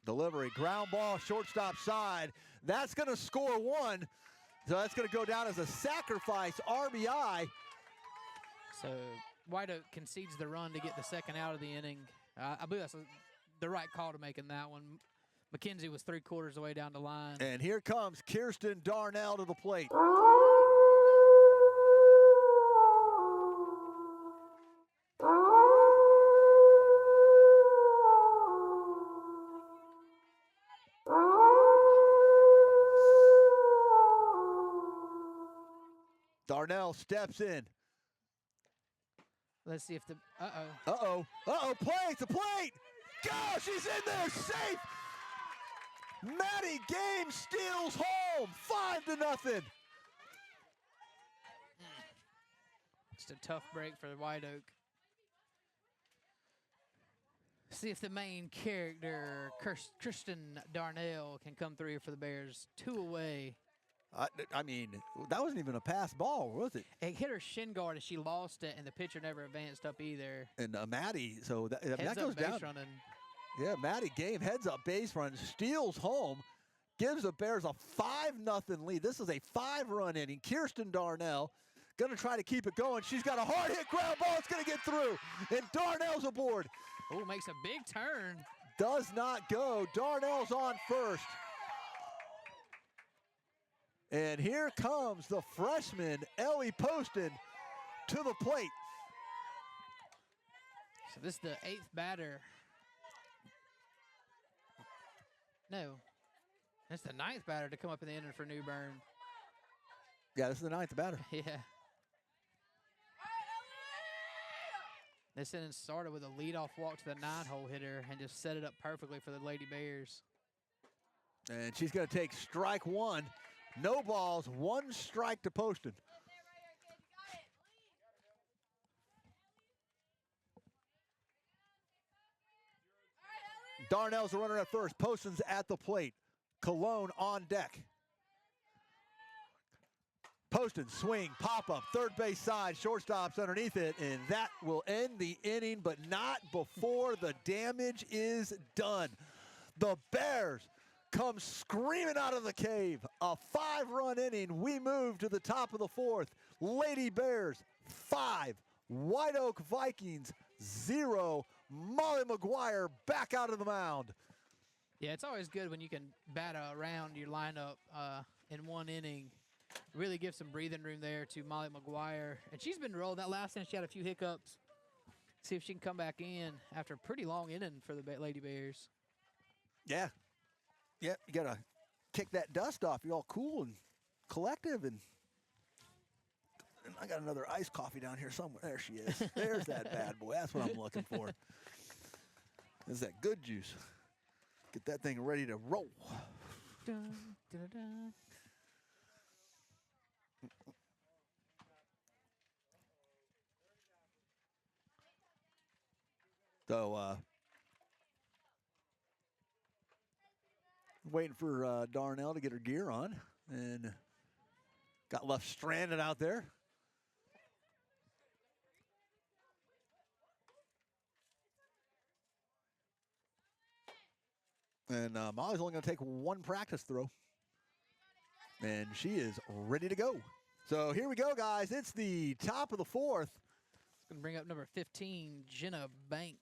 Delivery, ground ball, shortstop side. That's going to score 1. So that's going to go down as a sacrifice RBI. So White Oak concedes the run to get the second out of the inning. I believe that's the right call to make in that one. McKenzie was 3/4 of the way down the line. And here comes Kirsten Darnell to the plate. Darnell steps in. Let's see if the Plate, the plate! Go, she's in there, safe! Maddie Game steals home, 5-0. Just a tough break for White Oak. See if the main character, Kristen Darnell, can come through for the Bears. 2 away. I mean, that wasn't even a pass ball, was it? It hit her shin guard and she lost it, and the pitcher never advanced up either. And Maddie, so that Heads goes up base down. running. Yeah, Maddie Game heads up base run, steals home, gives the Bears a 5-0 lead. This is a 5-run inning. Kirsten Darnell going to try to keep it going. She's got a hard hit ground ball. It's going to get through, and Darnell's aboard. Oh, makes a big turn. Does not go. Darnell's on first. And here comes the freshman, Ellie Poston, to the plate. So this is the 8th batter. No. That's the 9th batter to come up in the inning for New Bern. Yeah, this is the 9th batter. Yeah. This inning started with a leadoff walk to the 9-hole hitter and just set it up perfectly for the Lady Bears. And she's going to take strike 1. No balls, 1 strike to Poston. Darnell's the runner at first. Poston's at the plate. Cologne on deck. Poston, swing, pop-up, third base side, shortstop's underneath it, and that will end the inning, but not before the damage is done. The Bears come screaming out of the cave. A 5-run inning. We move to the top of the 4th. Lady Bears, 5. White Oak Vikings, 0. Molly McGuire back out of the mound. Yeah, it's always good when you can bat around your lineup in one inning. Really give some breathing room there to Molly McGuire. And she's been rolling. That last inning, she had a few hiccups. See if she can come back in after a pretty long inning for the Lady Bears. Yeah. Yeah, you got to kick that dust off. You're all cool and collective. And I got another iced coffee down here somewhere. There she is. There's that bad boy. That's what I'm looking for. This is that good juice. Get that thing ready to roll. Dun, dun, dun, dun. So, waiting for Darnell to get her gear on, and got left stranded out there. And Molly's only going to take 1 practice throw, and she is ready to go. So here we go, guys. It's the top of the 4th. It's going to bring up number 15, Jenna Banks.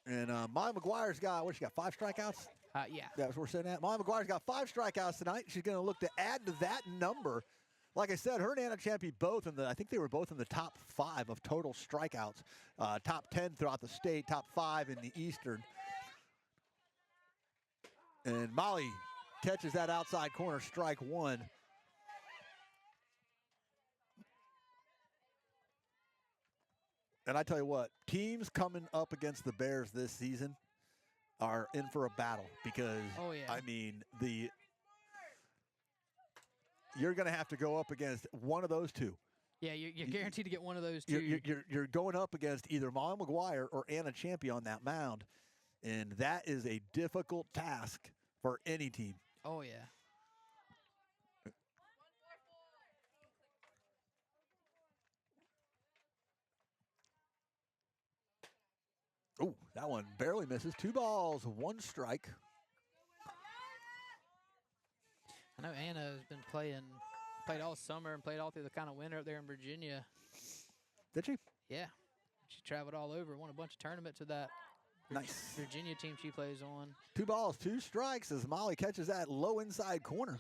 And Molly McGuire's got, what, she got 5 strikeouts? Yeah. That's what we're sitting at. Molly McGuire's got 5 strikeouts tonight. She's going to look to add to that number. Like I said, her and Anna Champy both I think they were both in the top 5 of total strikeouts. Top 10 throughout the state, top 5 in the Eastern. And Molly catches that outside corner, strike 1. And I tell you what, teams coming up against the Bears this season are in for a battle because, Oh, yeah. I mean, you're going to have to go up against one of those two. Yeah, you're guaranteed to get one of those two. You're going up against either Molly McGuire or Anna Champy on that mound, and that is a difficult task for any team. Oh, yeah. Oh, that one barely misses. 2 balls, 1 strike. I know Anna has been played all summer and played all through the kind of winter up there in Virginia. Did she? Yeah. She traveled all over, won a bunch of tournaments with that Nice. Virginia team she plays on. 2 balls, 2 strikes as Molly catches that low inside corner.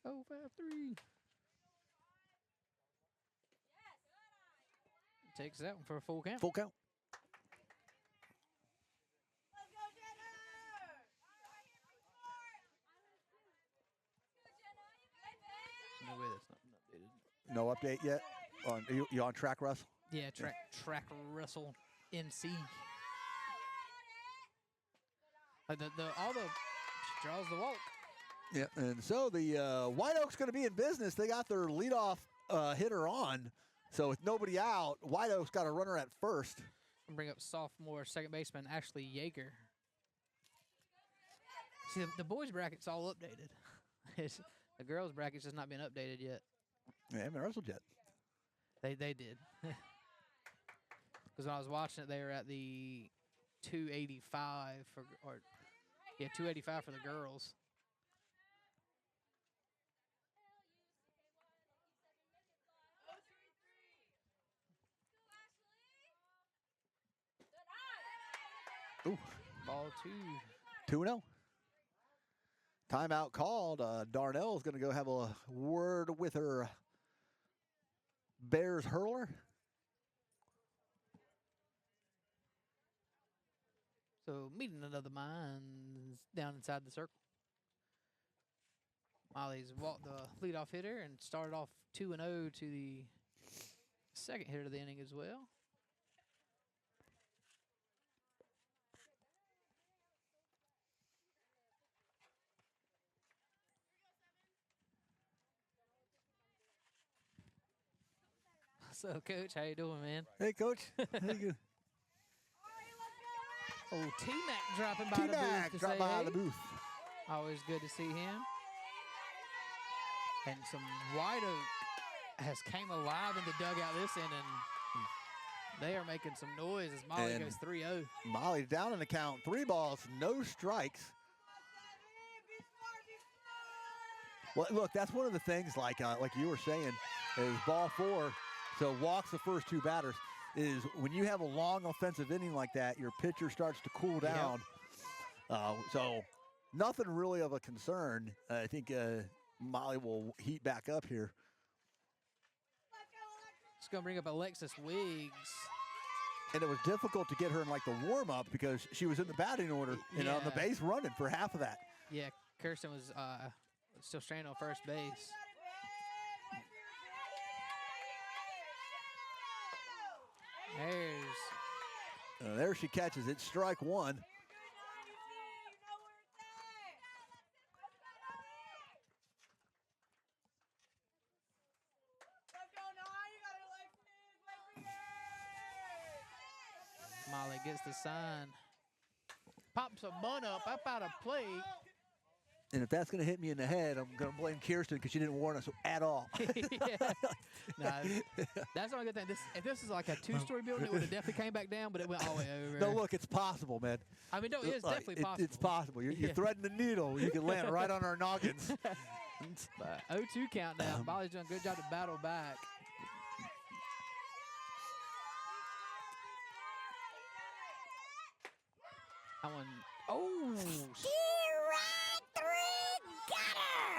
Oh, 5-3. Takes that one for a full count. Full count. No way that's not updated. No update yet? You on track, Russ? Yeah, track wrestle NC. Like all the she draws the walk. Yeah, and so the White Oak's going to be in business. They got their leadoff hitter on, so with nobody out, White Oak's got a runner at first. Bring up sophomore second baseman Ashley Yeager. See, the boys' bracket's all updated. The girls' bracket's just not been updated yet. They haven't wrestled yet. They did. Because when I was watching it, they were at the 285 for 285 for the girls. Ooh. Ball 2-0. Timeout called. Darnell is going to go have a word with her Bears hurler. So meeting another minds down inside the circle. Molly's walked the leadoff hitter and started off 2-0 to the second hitter of the inning as well. So, Coach, how you doing, man? Hey, Coach. How you doing? Oh, T-Mac dropping by the T-Mac booth to dropped say by hey. the booth. Always good to see him. And some White Oak has came alive in the dugout this inning. They are making some noise as Molly And goes 3-0. Molly down in the count. 3 balls, no strikes. Well, look, that's one of the things, like you were saying, is ball 4, so walks the first 2 batters, is when you have a long offensive inning like that, your pitcher starts to cool down. So nothing really of a concern. I think Molly will heat back up here. It's going to bring up Alexis Wiggs. And it was difficult to get her in like the warm-up because she was in the batting order and on the Yeah. base running for half of that. Yeah, Kirsten was still stranded on first base. There she catches it, strike 1. Molly gets the sign. Pops a bunt up out of play. And if that's going to hit me in the head, I'm going to blame Kirsten because she didn't warn us at all. Yeah. No, that's the only good thing. If this is like a 2-story building, it would have definitely came back down, but it went all the way over. No, look, it's possible, man. I mean, no, it's definitely possible. It's possible. You're threading the needle. You can land right on our noggins. But 0-2 count now. Molly's doing a good job to battle back. That one, oh. Strike 3, got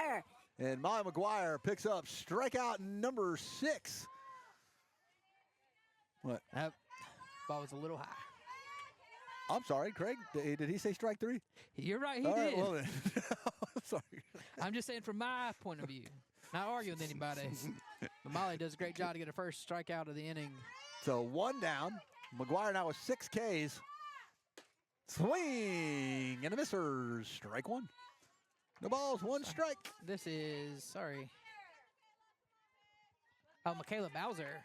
her! And Molly McGuire picks up strikeout number 6. What? That ball was a little high. I'm sorry, Craig. Did he say strike 3? You're right, he All right, did. well then. Sorry. I'm just saying from my point of view. Not arguing with anybody. But Molly does a great job to get her first strikeout of the inning. So 1 down. McGuire now with 6 Ks. Swing and a misser. Strike 1. No balls, 1 strike. This is, sorry. Oh, Michaela Bowser.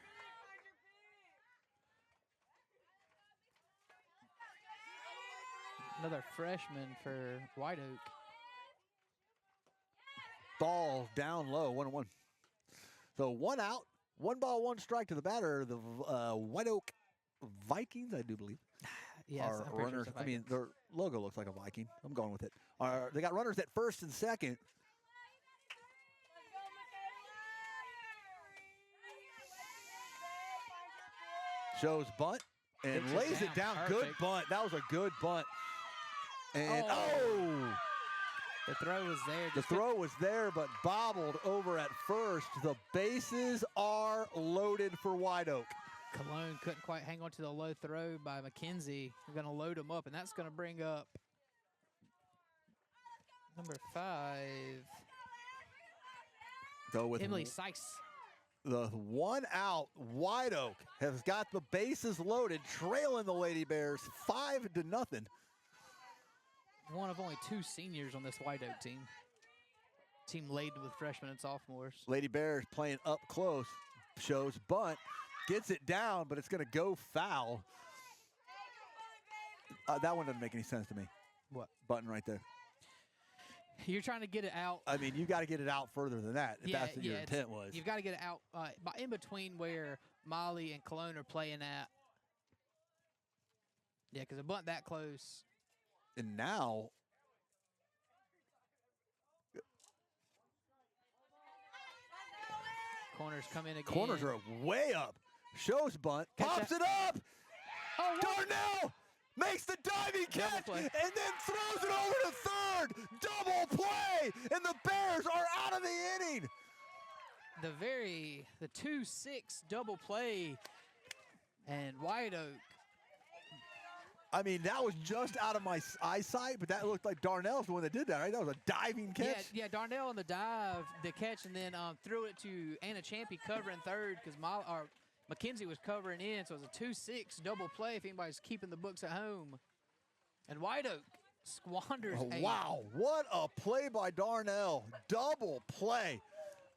Another freshman for White Oak. Ball down low, 1-1. So 1 out, 1 ball, 1 strike to the batter. The White Oak Vikings, I do believe. Yes, Are I'm pretty sure runners. it's a I mean, Vikings. their logo looks like a Viking. I'm going with it. They got runners at first and second. Shows bunt and Hits it lays it down. down. Good Perfect. bunt. That was a good bunt. And Oh. The throw was there. the Just throw was there, but bobbled over at first. The bases are loaded for White Oak. Cologne couldn't quite hang on to the low throw by McKenzie. We're going to load him up, and that's going to bring up number 5, So with Emily Seiss. The one out, White Oak has got the bases loaded, trailing the Lady Bears 5-0. One of only 2 seniors on this White Oak team. Team laden with freshmen and sophomores. Lady Bears playing up close, shows bunt, gets it down, but it's going to go foul. That one doesn't make any sense to me. What? Button right there. You're trying to get it out. I mean, you got to get it out further than that, if that's what your intent was. You've got to get it out in between where Molly and Cologne are playing at. Yeah, because a bunt that close. And now, Corners come in again. corners are way up. Shows bunt, Catch pops that. it up. Oh, what? Darnell makes the diving catch play. and then throws it over to third. Double play, and the Bears are out of the inning. The 2-6 double play, and White Oak. I mean, that was just out of my eyesight, but that looked like Darnell's the one that did that, right? That was a diving catch. Yeah, Darnell on the dive, the catch, and then threw it to Anna Champy covering third because Mackenzie was covering in, so it was a 2-6 double play if anybody's keeping the books at home. And White Oak squanders Oh, a wow, what a play by Darnell. Double play.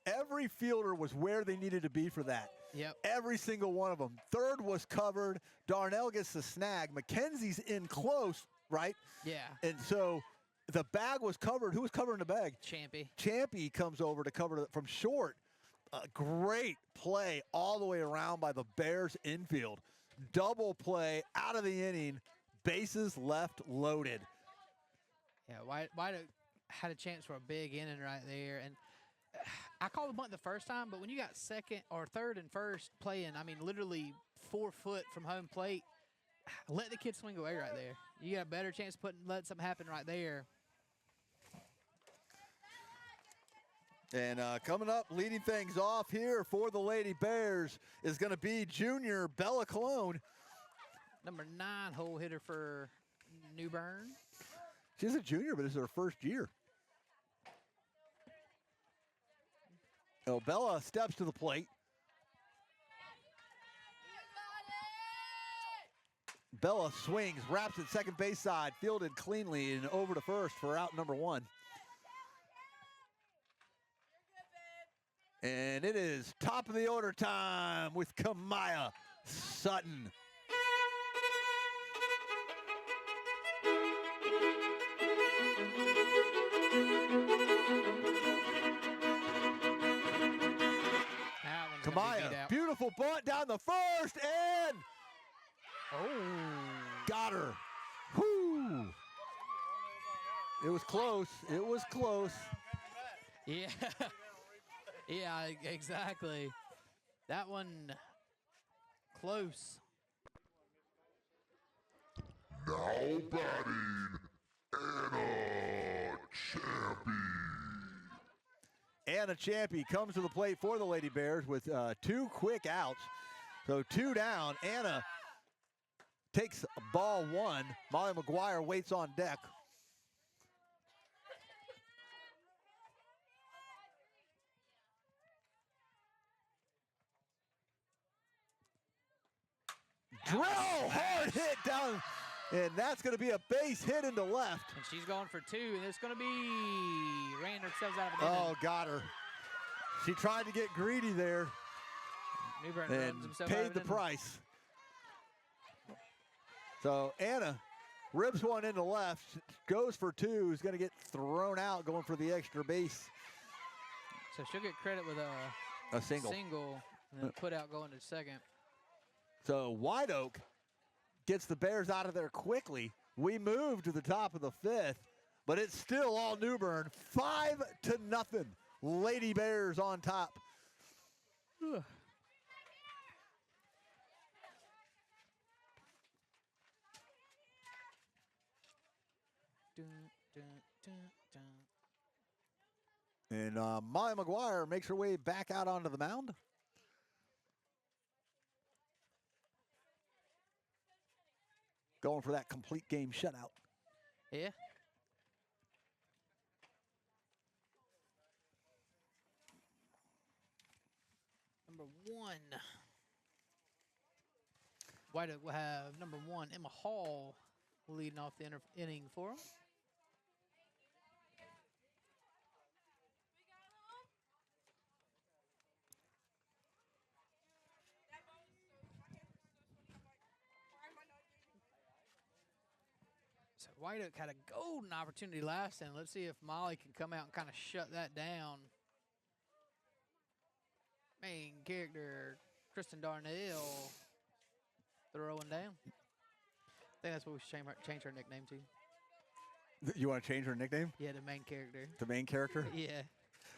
Every fielder was where they needed to be for that. Yep. Every single one of them. Third was covered. Darnell gets the snag. Mackenzie's in close, right? Yeah. And so the bag was covered. Who was covering the bag? Champy. Champy comes over to cover it from short. Great play all the way around by the Bears infield. Double play out of the inning. Bases left loaded. Yeah, White Oak had a chance for a big inning right there. And I called the bunt the first time, but when you got second or third and first playing, I mean, literally 4 foot from home plate, let the kid swing away right there. You got a better chance of let something happen right there. And coming up, leading things off here for the Lady Bears is going to be junior Bella Cologne. Number 9 hole hitter for New Bern. She's a junior, but it's her first year. Oh, Bella steps to the plate. Bella swings, wraps it second base side, fielded cleanly and over to first for out number 1. And it is top of the order time with Kamaya Sutton. Kamaya, beautiful bunt down the first, and got her. Whoo! It was close. It was close. Yeah. Yeah, exactly. That one close. Now batting, Anna Champy. Anna Champy comes to the plate for the Lady Bears with 2 quick outs. So 2 down. Anna takes ball 1. Molly McGuire waits on deck. Drill, hard hit down, and that's going to be a base hit into left. And she's going for 2, and it's going to be ran herself out of the Oh, got her. She tried to get greedy there New Bern and runs himself out paid of the an price. So Anna ribs one into left, goes for 2, is going to get thrown out going for the extra base. So she'll get credit with A single. and then put out going to second. So White Oak gets the Bears out of there quickly. We move to the top of the 5th, but it's still all New Bern, 5-0. Lady Bears on top. And Molly McGuire makes her way back out onto the mound. Going for that complete game shutout. Yeah. Number number 1. White Oak will have number 1, Emma Hall, leading off the inning for him. So White Oak had a golden opportunity last inning. Let's see if Molly can come out and kind of shut that down. Main character, Kristen Darnell, throwing down. I think that's what we should change her nickname to. You want to change her nickname? Yeah, the main character. The main character? Yeah.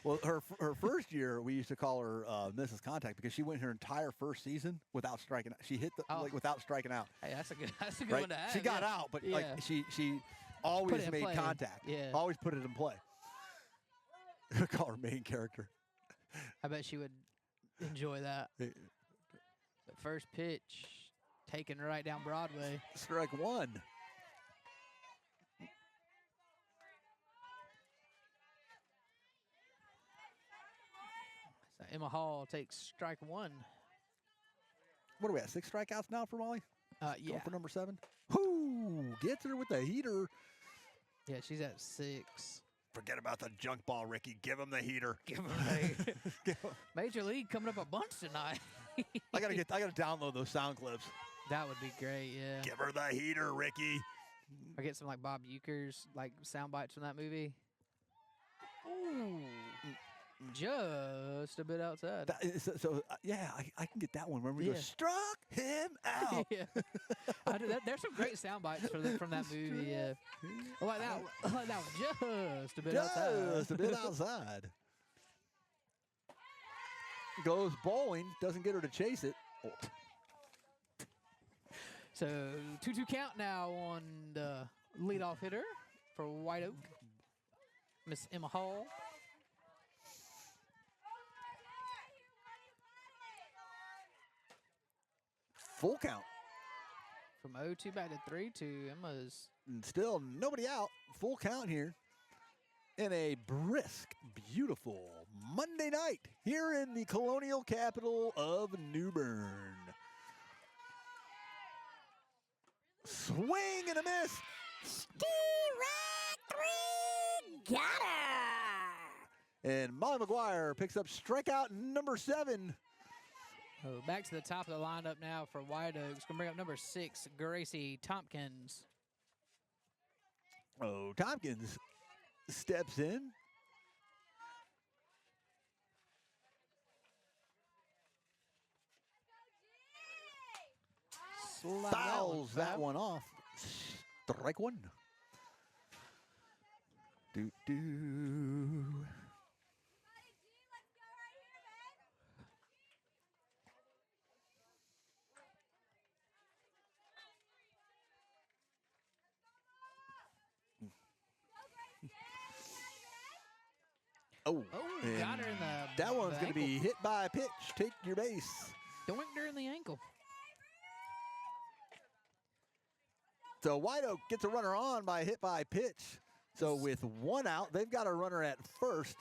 Well, her first year, we used to call her Mrs. Contact because she went her entire first season without striking out. She hit the without striking out. Hey, that's a good Right? one to have. She got out, but like she always it in made play. contact. Yeah. Always put it in play. Call her main character. I bet she would enjoy that. Hey. The first pitch, taken right down Broadway. Strike 1. So Emma Hall takes strike 1. What are we at? 6 strikeouts now for Molly? Yeah. Going for number 7. Whoo! Gets her with the heater. Yeah, she's at 6. Forget about the junk ball, Ricky. Give him the heater. Give her a Major League coming up a bunch tonight. I gotta download those sound clips. That would be great, yeah. Give her the heater, Ricky. Or get some like Bob Euchre's like sound bites from that movie. Ooh. Just a bit outside. Yeah, I can get that one. Remember, we Yeah. go, struck him out. Yeah. There's some great sound bites from that movie. Yeah. I like that one just a bit outside. Just a bit outside. Goes bowling, doesn't get her to chase it. Oh. So 2-2 count now on the leadoff hitter for White Oak, Miss Emma Hall. Full count. From 0-2 back to 3-2, Emma's. And still nobody out. Full count here. In a brisk, beautiful Monday night here in the colonial capital of New Bern. Swing and a miss. Strike 3, got her. And Molly McGuire picks up strikeout number 7. Oh, back to the top of the lineup now for White Oaks. Going to bring up number 6, Gracie Tompkins. Oh, Tompkins steps in. Fouls that one off. Strike 1. Do. Oh, Got her in the that one's going to ankle. be hit by a pitch. Take your base. Doinked her in the ankle. So White Oak gets a runner on by a hit by pitch. So with 1 out, they've got a runner at first,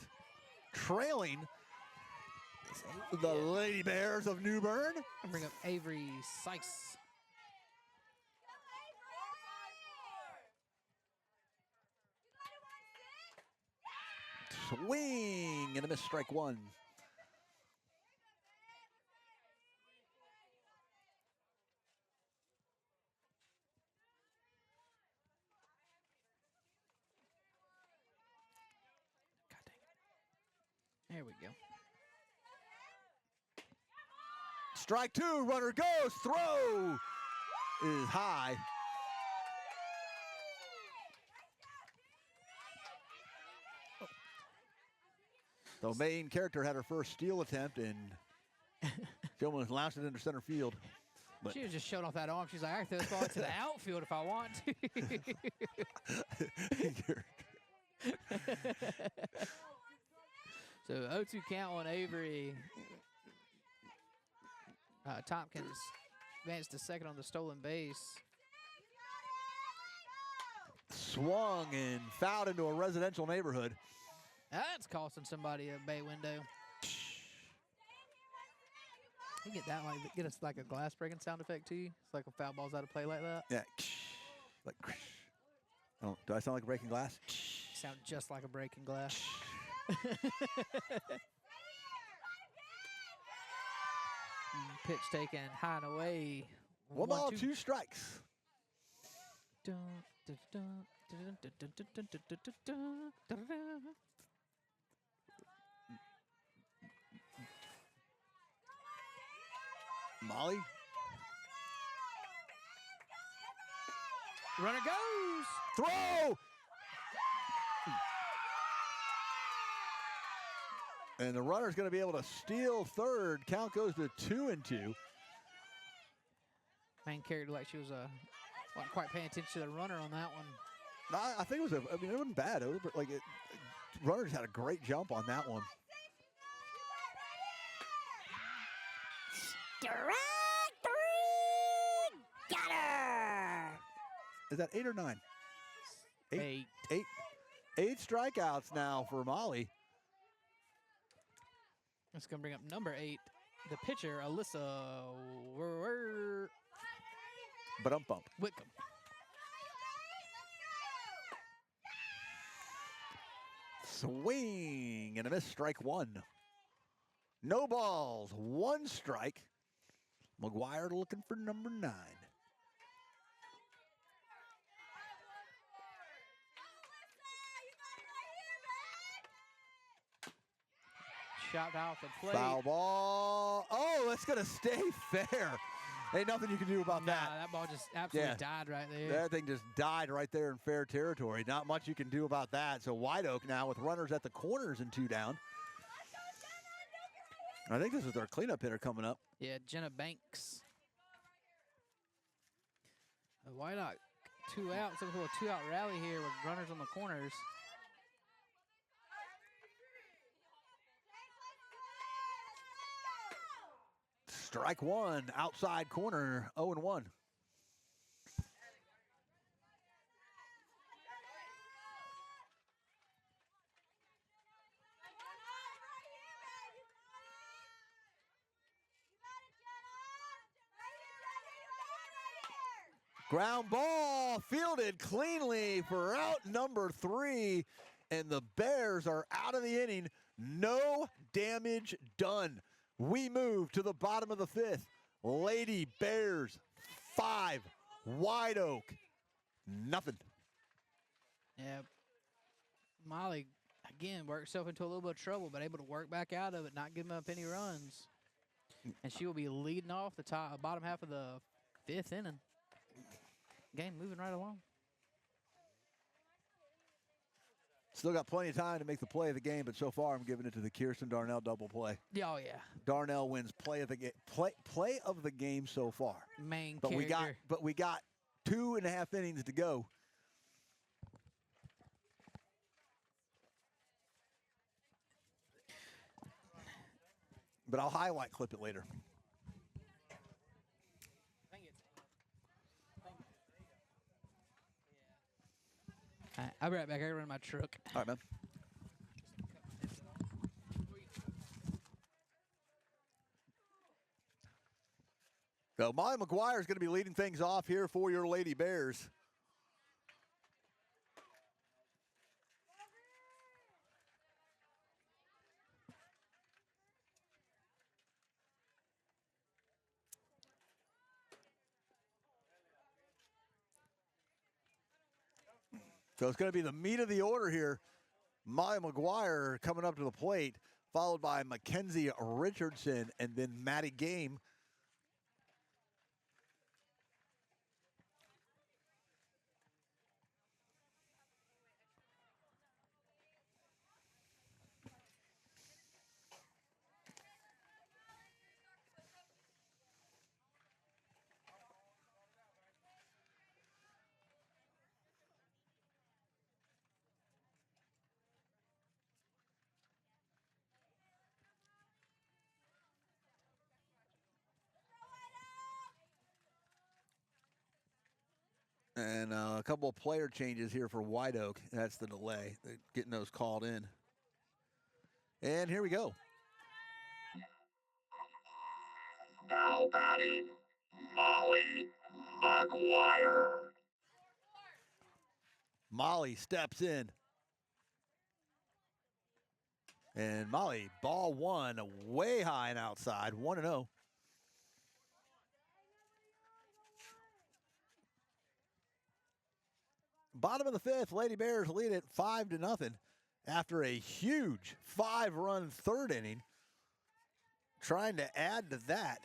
trailing the Lady Bears of New Bern. I'll bring up Avery Sykes. Swing and a miss, strike 1. God dang it. There we go. Strike 2, runner goes, throw is high. The main character had her first steal attempt, and she almost launched it into center field. But She was just showing off that arm. She's like, I can throw this ball to the outfield if I want to. So 0-2 count on Avery. Tompkins advanced to second on the stolen base. Swung and fouled into a residential neighborhood. That's costing somebody a bay window. You get that get us like a glass breaking sound effect too. It's like a foul ball's out of play like that. Yeah. Like, oh, do I sound like breaking glass? Sound just like a breaking glass. Pitch taken high and away. 1 ball, 2 strikes. Molly. Runner goes. Throw! And the runner's going to be able to steal third. Count goes to 2-2. Main character like she was wasn't quite paying attention to the runner on that one. I think it was I mean, it wasn't bad. It was like runners had a great jump on that one. Strike 3. Got her. Is that 8 or 9? 8. 8 strikeouts now for Molly. That's going to bring up number 8, the pitcher, Alyssa Bump. Whitcomb. Swing and a miss, strike 1. No balls, 1 strike. McGuire looking for number 9. Shot off the plate. Foul ball. Oh, that's going to stay fair. Ain't nothing you can do about that. That ball just absolutely died right there. That thing just died right there in fair territory. Not much you can do about that. So White Oak now with runners at the corners and 2 down. I think this is their cleanup hitter coming up. Yeah, Jenna Banks. White Oak, 2 outs. Looking for a 2-out rally here with runners on the corners. Strike 1, outside corner, 0-1. Ground ball fielded cleanly for out number 3, and the Bears are out of the inning. No damage done. We move to the bottom of the 5th. Lady Bears 5, White Oak nothing. Yeah. Molly, again, worked herself into a little bit of trouble, but able to work back out of it, not giving up any runs. And she will be leading off the bottom half of the 5th inning. Game moving right along. Still got plenty of time to make the play of the game, but so far I'm giving it to the Kirsten Darnell double play. Yeah, oh yeah. Darnell wins play of the game. Play of the game so far. Main But character. we got 2.5 innings to go. But I'll highlight clip it later. All right, I'll be right back. I gotta run my truck. All right, man. So Molly McGuire is going to be leading things off here for your Lady Bears. So it's going to be the meat of the order here. Molly McGuire coming up to the plate, followed by Mackenzie Richardson and then Maddie Game. And a couple of player changes here for White Oak. That's the delay. They're getting those called in. And here we go. Now batting, Molly McGuire. Molly steps in. And Molly, ball one, way high and outside, 1-0. Bottom of the fifth, Lady Bears lead it 5-0 after a huge 5-run third inning. Trying to add to that.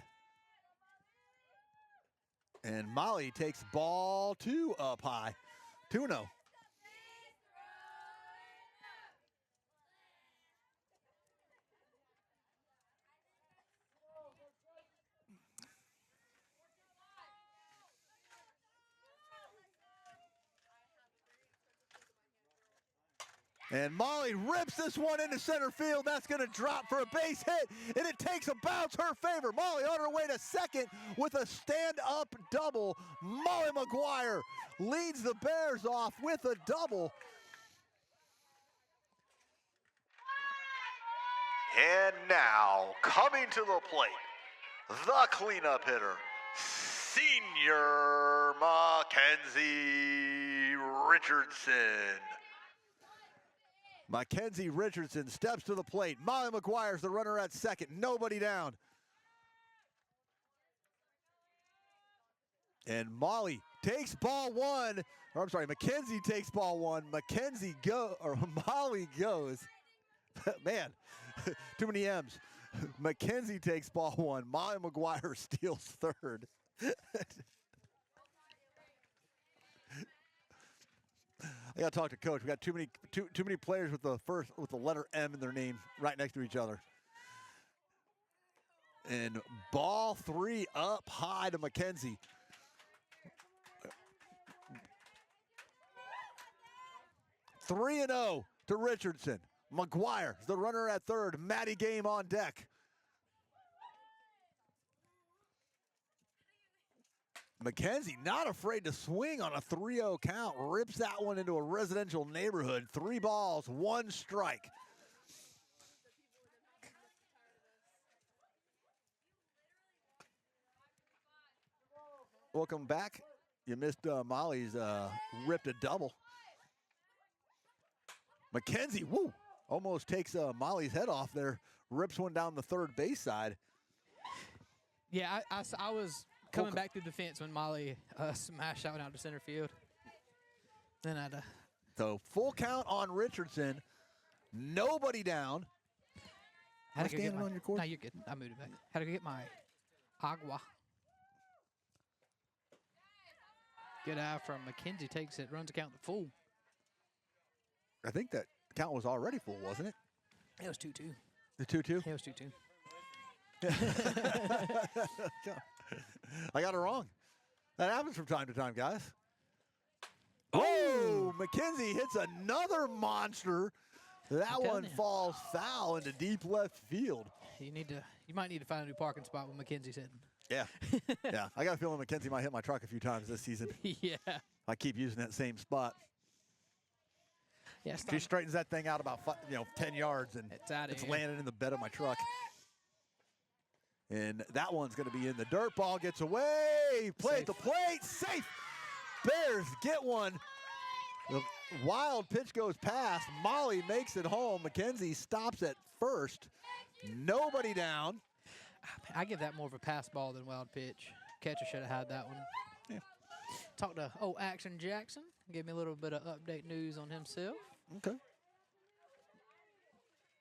And Molly takes ball two up high, 2-0. And Molly rips this one into center field. That's going to drop for a base hit, and it takes a bounce her favor. Molly on her way to second with a stand-up double. Molly McGuire leads the Bears off with a double. And now, coming to the plate, the cleanup hitter, Senior Mackenzie Richardson. Mackenzie Richardson steps to the plate. Molly McGuire's the runner at second. Nobody down. And Molly takes ball one. Or I'm sorry, Mackenzie takes ball one. Molly goes. Man, too many M's. Mackenzie takes ball one. Molly McGuire steals third. I got to talk to Coach. We got too many players with the letter M in their name right next to each other. And ball three up high to Mackenzie. Three 3-0 to Richardson. McGuire, the runner at third. Matty Game on deck. Mackenzie not afraid to swing on a 3-0 count. Rips that one into a residential neighborhood. 3 balls, 1 strike. Welcome back. You missed Molly's ripped a double. Mackenzie, woo, almost takes Molly's head off there. Rips one down the third base side. Yeah, I was coming back through the fence when Molly smashed that one out to center field. Then I'd. So full count on Richardson. Nobody down. Had to go get standing on your court? No, you're good. I moved it back. Had to go get my agua. Good eye from Mackenzie. Takes it. Runs the count to full. I think that count was already full, wasn't it? It was 2-2. The 2-2? It was 2-2. I got it wrong. That happens from time to time, guys. Oh, Mackenzie hits another monster. That one falls foul into deep left field. You might need to find a new parking spot when Mackenzie's hitting. Yeah. Yeah. I got a feeling Mackenzie might hit my truck a few times this season. Yeah. I keep using that same spot. Yeah, She straightens that thing out about 10 yards, and it's landing in the bed of my truck. And that one's going to be in the dirt. Ball gets away. Play at the plate. Safe. Bears get one. The wild pitch goes past. Molly makes it home. Mackenzie stops at first. Nobody down. I give that more of a pass ball than wild pitch. Catcher should have had that one. Yeah. Talked to Action Jackson. Gave me a little bit of update news on himself. Okay.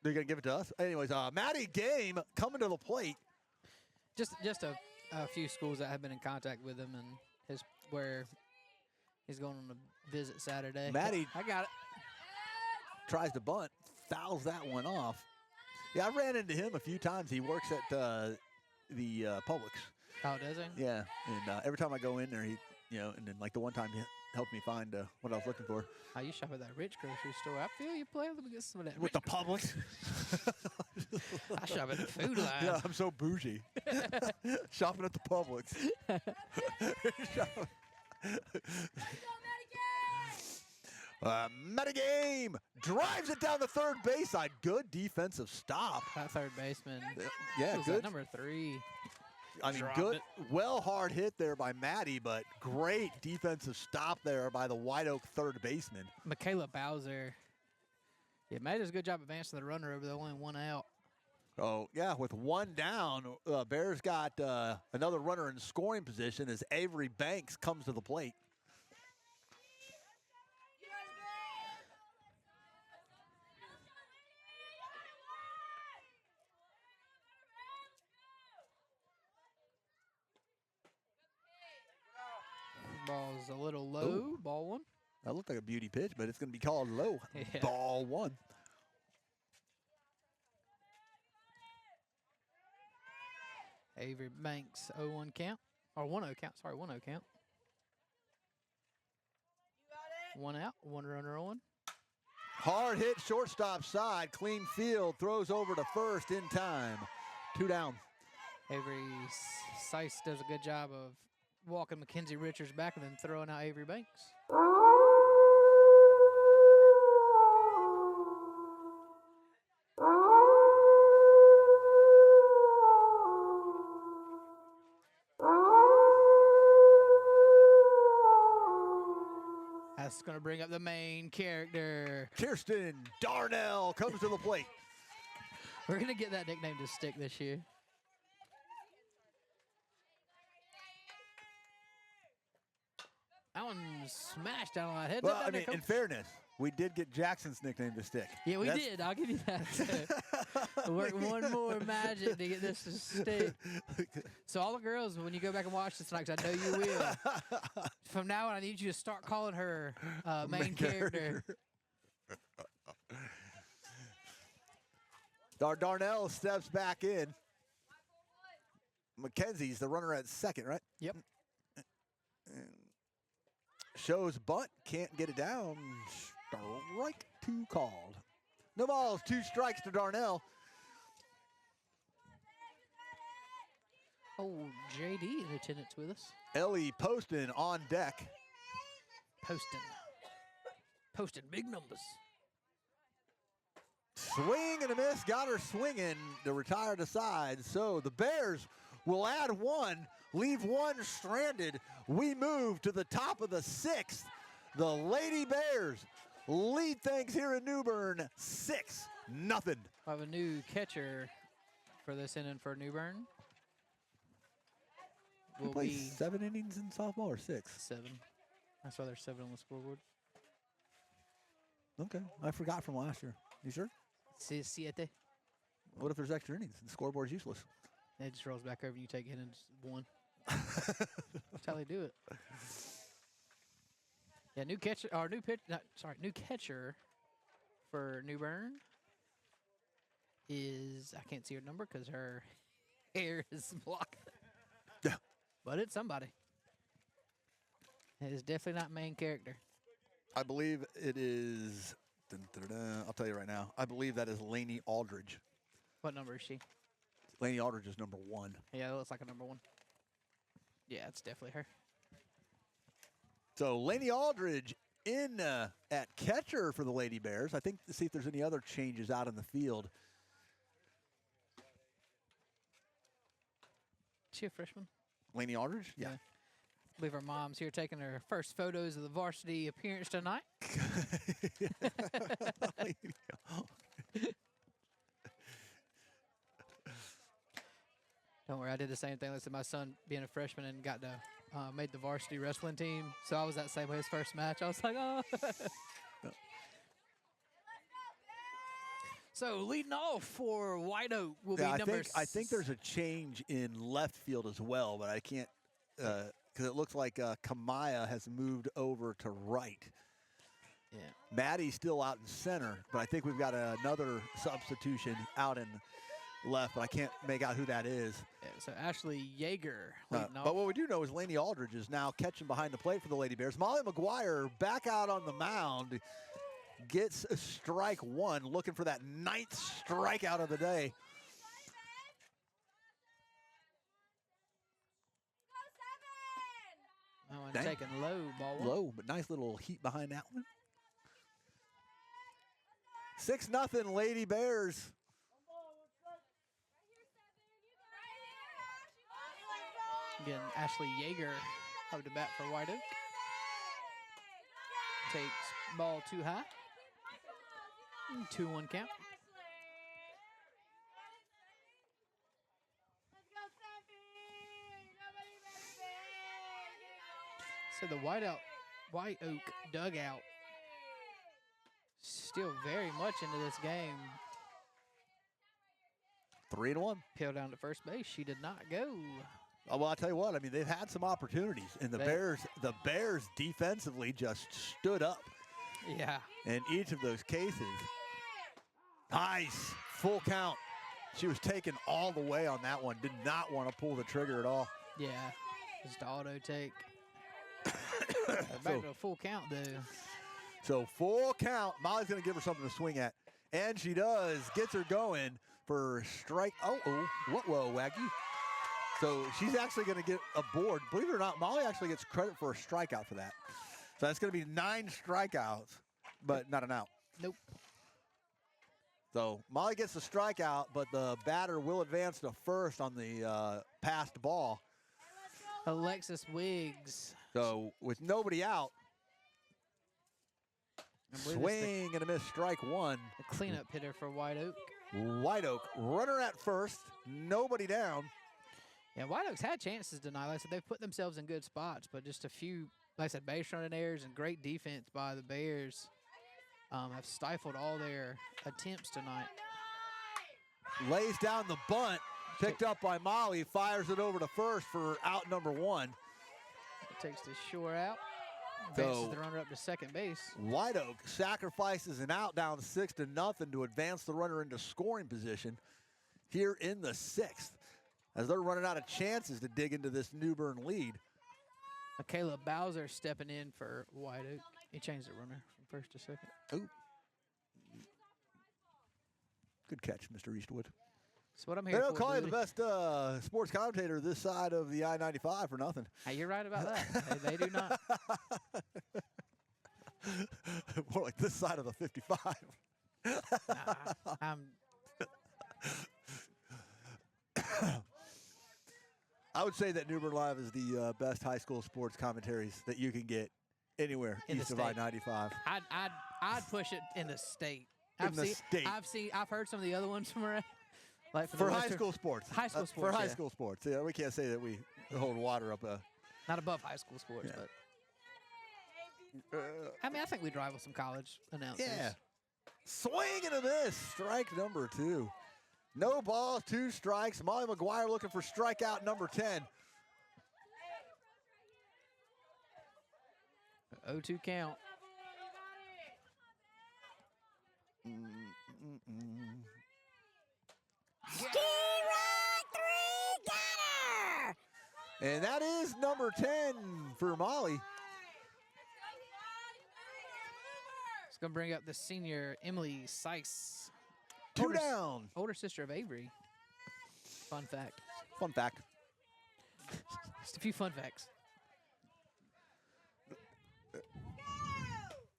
They're going to give it to us? Anyways, Matty Game coming to the plate. Just a few schools that have been in contact with him, and where he's going on a visit Saturday. Matty, I got it. Tries to bunt, fouls that one off. Yeah, I ran into him a few times. He works at the Publix. Oh, does he? Yeah, and every time I go in there, he, and then like the one time he helped me find what I was looking for. Oh, you shop at that rich grocery store. I feel you play. Let me get some of that. With the Publix. I shop at the food line. Yeah, I'm so bougie. Shopping at the Publix. Metagame drives it down the third base side. Good defensive stop. That third baseman. Yeah, was good. Number 3. I mean, Dropped good, it. well hard hit there by Maddie, but great defensive stop there by the White Oak third baseman. Michaela Bowser. Yeah, Matt does a good job advancing the runner over the only one out. Oh, yeah, with one down, Bears got another runner in scoring position as Avery Banks comes to the plate. Ball's a little low. Ooh. Ball one. That looked like a beauty pitch, but it's going to be called low. Yeah. Ball one. Avery Banks 0-1 count. Or 1-0 count. Sorry, 1-0 count. One out. One runner on. Hard hit shortstop side. Clean field. Throws over to first in time. 2 down. Avery Seiss does a good job of walking Mackenzie Richards back and then throwing out Avery Banks. That's going to bring up the main character. Kirsten Darnell comes to the plate. We're going to get that nickname to stick this year. That one smashed down on my head. Well, I mean, in fairness, we did get Jackson's nickname to stick. Yeah, we did. I'll give you that. Work one more magic to get this to stick. So all the girls, when you go back and watch this tonight, 'cause I know you will, from now on, I need you to start calling her main character. Darnell steps back in. Mackenzie's the runner at second, right? Yep. Shows bunt, can't get it down. Strike 2 called. No balls, 2 strikes to Darnell. Oh, JD in attendance with us. Ellie Poston on deck. Posting big numbers. Swing and a miss, got her swinging to retire to side. So the Bears will add 1, leave 1 stranded. We move to the top of the 6th. The Lady Bears lead things here in New Bern, 6-0. I have a new catcher for this inning for New Bern. We Will play be 7 innings in softball or 6? 7. That's why there's 7 on the scoreboard. Okay, I forgot from last year. You sure? Siete. What if there's extra innings? The scoreboard's useless. It just rolls back over and you take it and it's 1. That's how they do it. Yeah, new catcher or new catcher for New Bern is, I can't see her number because her hair is blocked. Yeah. But it's somebody. It is definitely not main character. I believe it is, I'll tell you right now, I believe that is Lainey Aldridge. What number is she? Lainey Aldridge is number 1. Yeah, it looks like a number 1. Yeah, it's definitely her. So Lainey Aldridge in at catcher for the Lady Bears. I think to see if there's any other changes out in the field. Is she a freshman? Lainey Aldridge? Yeah. I believe her mom's here taking her first photos of the varsity appearance tonight. Don't worry, I did the same thing. Listen, my son being a freshman and got to made the varsity wrestling team, so I was that same way his first match. I was like, oh. So leading off for White Oak will be number. I think there's a change in left field as well, but I can't because it looks like Kamaya has moved over to right. Yeah. Maddie's still out in center, but I think we've got another substitution out in left, but I can't make out who that is. Yeah, so Ashley Yeager leading off. But what we do know is Lainey Aldridge is now catching behind the plate for the Lady Bears. Molly McGuire back out on the mound, gets strike 1, looking for that 9th strikeout of the day. That one Dang. taken low, ball 1. Low, but nice little heat behind that one. 6-0 Lady Bears. Again, Ashley Yeager up to bat for White Oak. Takes ball too high. 2-1 count. So the White Oak dugout still very much into this game. 3-1. Peeled down to first base. She did not go. Oh, well, I'll tell you what. I mean, they've had some opportunities, and the Bears defensively just stood up Yeah. in each of those cases. Nice. Full count. She was taken all the way on that one. Did not want to pull the trigger at all. Yeah. Just auto take. Back to a full count, though. So full count. Molly's going to give her something to swing at. And she does. Gets her going for strike. Oh, whoa, Waggy. So she's actually going to get a board. Believe it or not, Molly actually gets credit for a strikeout for that. So that's going to be 9 strikeouts, but not an out. Nope. So Molly gets the strikeout, but the batter will advance to first on the passed ball. Alexis Wiggs. So with nobody out, swing and a miss, strike one. The cleanup hitter for White Oak. White Oak, runner at first, nobody down. Yeah, White Oak's had chances tonight. Like I said, they've put themselves in good spots, but just a few, like I said, base running errors and great defense by the Bears have stifled all their attempts tonight. Lays down the bunt, picked up by Molly, fires it over to first for out number 1. Takes the shore out. Advances So the runner up to second base. White Oak sacrifices an out down 6-0 to advance the runner into scoring position here in the 6th as they're running out of chances to dig into this New Bern lead. Michaela Bowser stepping in for White Oak. He changed the runner from first to second. Ooh. Good catch, Mr. Eastwood. That's what I'm They here don't for. call you the Booty. best sports commentator this side of the I-95 for nothing. Hey, you're right about that. they do not. More like this side of the 55. Nah, I would say that New Bern Live is the best high school sports commentaries that you can get anywhere In the east of state. I-95. I'd push it in the state. I've heard some of the other ones from around. Like For high school sports. High school For sports, high yeah. school sports. Yeah, we can't say that we hold water up. Not above high school sports, Yeah. but I mean, I think we drive with some college announcers. Yeah. Swing and a miss. Strike number 2. No balls, 2 strikes. Molly McGuire looking for strikeout number 10. 0-2 count. Strike 3, got her! And that is number 10 for Molly. It's going to bring up the senior Emily Seiss. 2 down. Older sister of Avery. Fun fact. Fun fact. Just a few fun facts.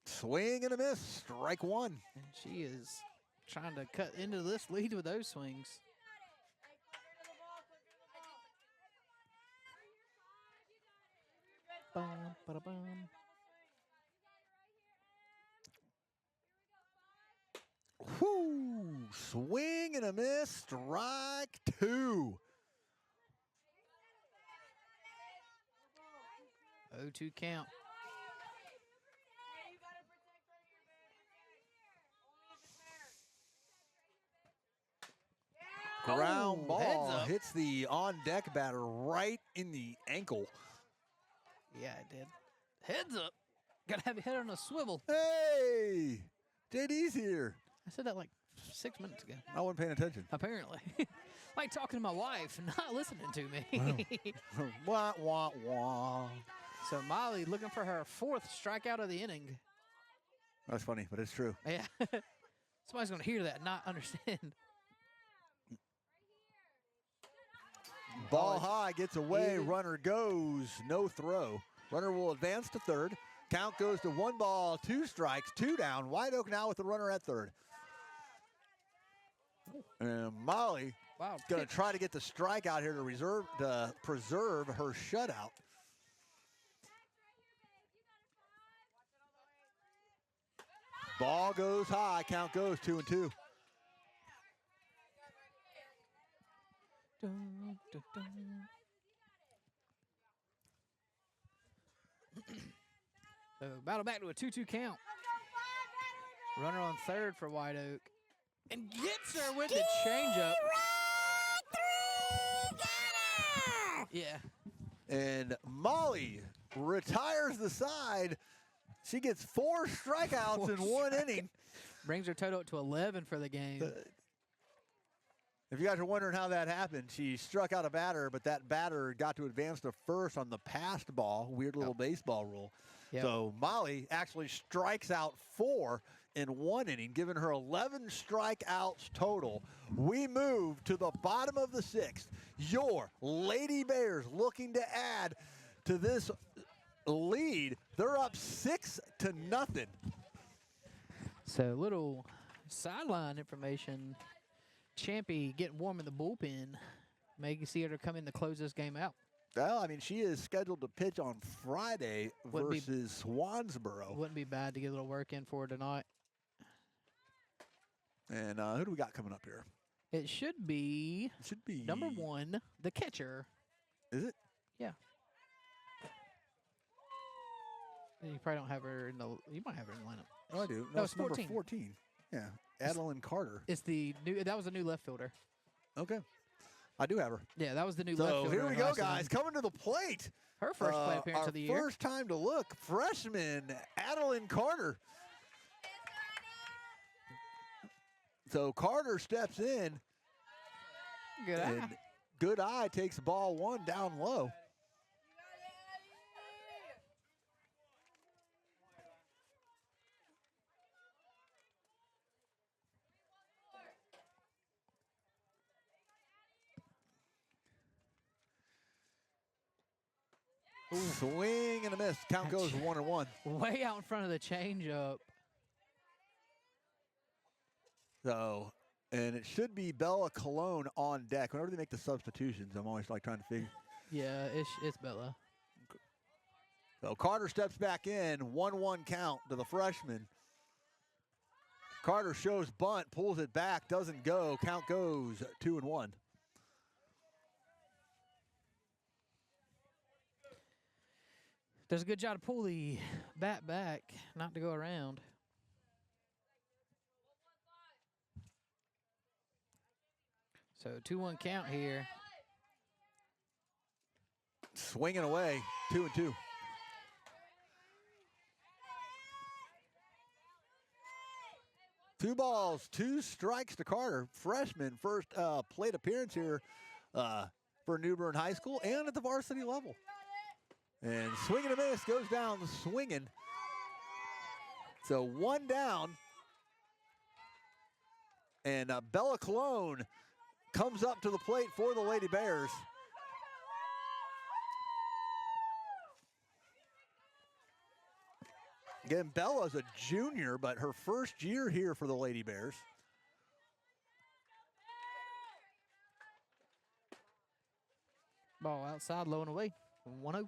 Swing and a miss. Strike 1. And she is trying to cut into this lead with those swings. Bum, ba-da-bum. Whoo! Swing and a miss. Strike 2. 0-2 count. Ground Oh, heads ball up. hits the on-deck batter right in the ankle. Yeah, it did. Heads up. Got to have your head on a swivel. Hey! JD's here. I said that like 6 minutes ago. I wasn't paying attention. Apparently. Like talking to my wife, not listening to me. Wah, wah, wah. So Molly looking for her 4th strikeout of the inning. That's funny, but it's true. Yeah. Somebody's going to hear that and not understand. Ball high, gets away, runner goes, no throw. Runner will advance to third. Count goes to 1 ball, 2 strikes, 2 down. White Oak now with the runner at third. And Molly Wow. Going to try to get the strike out here to preserve her shutout. Ball goes high. Count goes 2-2. Dun, dun, dun. So battle back to a 2-2 count. Runner on third for White Oak. And gets her with the changeup. Yeah. And Molly retires the side. She gets 4 strikeouts in 1 inning. Brings her total up to 11 for the game. If you guys are wondering how that happened, she struck out a batter, but that batter got to advance to first on the passed ball. Weird little baseball rule. Yep. So Molly actually strikes out 4 in 1 inning, giving her 11 strikeouts total. We move to the bottom of the 6th. Your Lady Bears looking to add to this lead. They're up 6-0. So little sideline information. Champy getting warm in the bullpen. Maybe see her to come in to close this game out. Well, I mean, she is scheduled to pitch on Friday versus Swansboro. Wouldn't be bad to get a little work in for her tonight. And who do we got coming up here? It should be number 1, the catcher. Is it? Yeah. You probably don't have her in the. You might have her in the lineup. Oh, I do. No, it's it's number 14. 14. Yeah, Adeline Carter. It's the new. That was the new left fielder. Okay. I do have her. Yeah, that was the new left So fielder. here we in go, Varsity. guys. Coming to the plate. Her first plate appearance our of the year. First time to look. Freshman Adeline Carter. So Carter steps in. Good eye. And good eye takes ball 1 down low. Swing and a miss. Count goes 1-1. Way out in front of the changeup. So, and it should be Bella Colon on deck. Whenever they make the substitutions, I'm always like trying to figure. Yeah, it's Bella. So Carter steps back in, 1-1 count to the freshman. Carter shows bunt, pulls it back, doesn't go. Count goes 2-1. Does a good job to pull the bat back, not to go around. So 2-1 count here. Swinging away, 2-2. Two balls, 2 strikes to Carter. Freshman, first plate appearance here for New Bern High School and at the varsity level. And swing and a miss, goes down swinging. So 1 down. And Bella Colon comes up to the plate for the Lady Bears. Again, Bella's a junior, but her first year here for the Lady Bears. Ball outside, low and away. 1-0.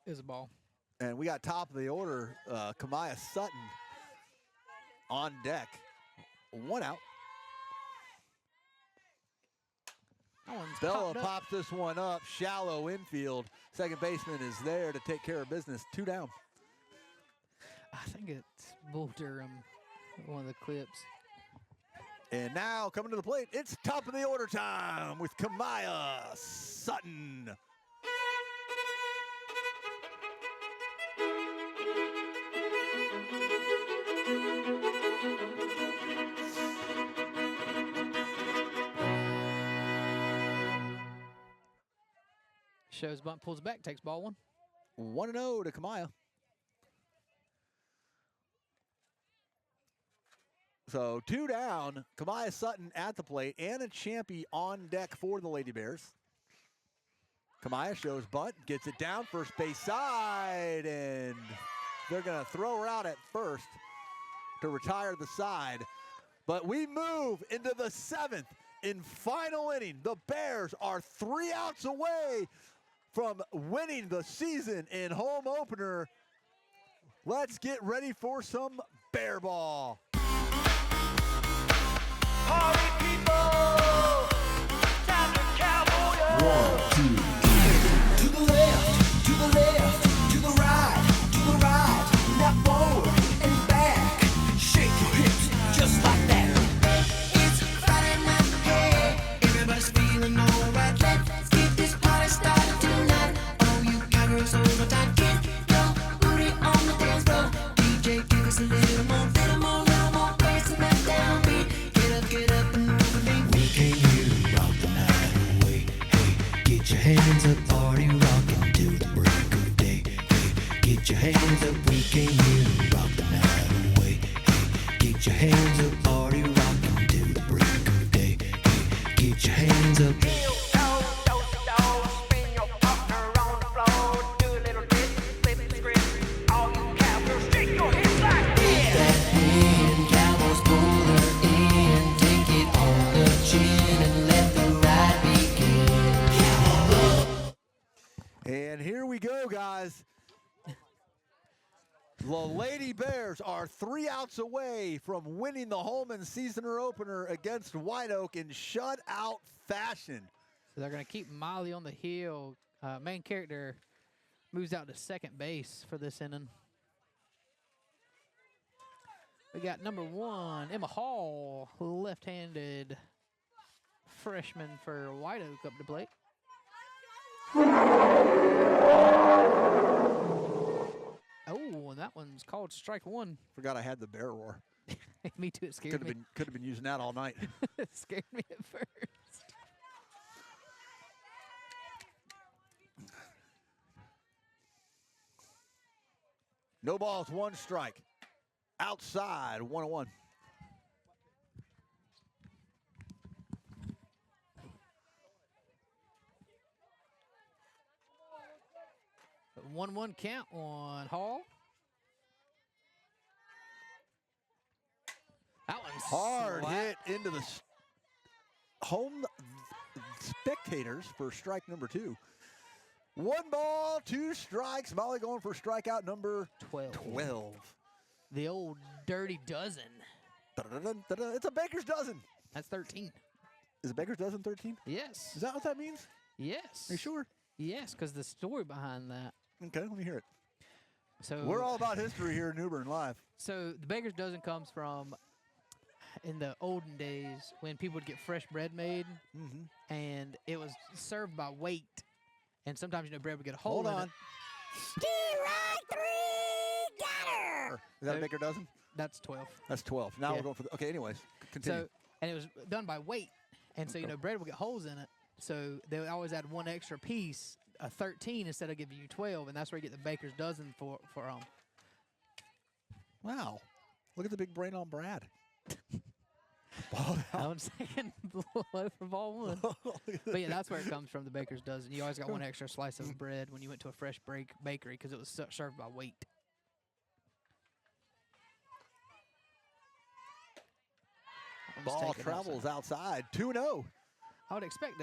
Is a ball. And we got top of the order, Kamaya Sutton on deck. 1 out. That one's Bella popped up. pops this one up, shallow infield. Second baseman is there to take care of business. 2 down. I think it's Bull Durham, one of the clips. And now coming to the plate, it's top of the order time with Kamaya Sutton. Shows bunt, pulls back, takes ball 1. 1-0 to Kamaya. So 2 down, Kamaya Sutton at the plate, and a Champy on deck for the Lady Bears. Kamaya shows bunt, gets it down, first base side, and They're going to throw her out at first to retire the side. But we move into the 7th and final inning. The Bears are 3 outs away from winning the season in home opener. Let's get ready for some Bear ball. Party people, time to cowboy up. 1, 2, 3. To the left, to the left, to the right, now forward and back. Shake your hips just like that. It's Friday night, hey, everybody's feeling alright. Let's get this party started tonight. All you cowgirls hold on tight, get your booty on the dance floor. DJ, give us a little more, bass and that downbeat. Get up and move a beat. We came here to rock the night away. Hey, get your hands up, party rockin' till the break of day. Hey, get your hands up, we came here to rock the night away. Hey, get your hands up, party rockin' till the break of day. Hey, get your hands up. Spin your partner on the floor. Do a little dip, flip the script. All you cowgirls, shake your hips like this. That in, cowboys pull her in. Take it on the chin and let the ride begin. And here we go, guys. The Lady Bears are 3 outs away from winning the Holman seasoner opener against White Oak in shutout fashion. So they're going to keep Molly on the hill. Main character moves out to second base for this inning. We got number 1, Emma Hall, left-handed freshman for White Oak up to plate. Oh, and that one's called strike 1. Forgot I had the bear roar. Me too, it scared me. Could have been using that all night. It scared me at first. No balls, 1 strike. Outside, 1-1. A 1-1 count on Hall. That one's Hard slap. hit into the home spectators for strike number 2. 1 ball, 2 strikes. Molly going for strikeout number 12. The old dirty dozen. Da-da-da-da-da. It's a baker's dozen. That's 13. Is a baker's dozen 13? Yes. Is that what that means? Yes. Are you sure? Yes, because the story behind that. Okay, let me hear it. So We're all about history here at New Bern Live. So the baker's dozen comes from in the olden days when people would get fresh bread made, and it was served by weight. And sometimes, bread would get a hole Hold in on. it. Strike 3, got her. Is that a So- baker dozen? That's 12. That's 12. Now Yeah. we're going for the. Okay, anyways, continue. So, and it was done by weight. And so, bread would get holes in it. So they would always add 1 extra piece, a 13 instead of giving you 12. And that's where you get the baker's dozen for Wow. Look at the big brain on Brad. Ball I down. was saying low for ball 1. But yeah, that's where it comes from, the baker's dozen. You always got 1 extra slice of bread when you went to a fresh bakery because it was served by weight. That one's Ball taken travels outside. outside. 2-0. I would expect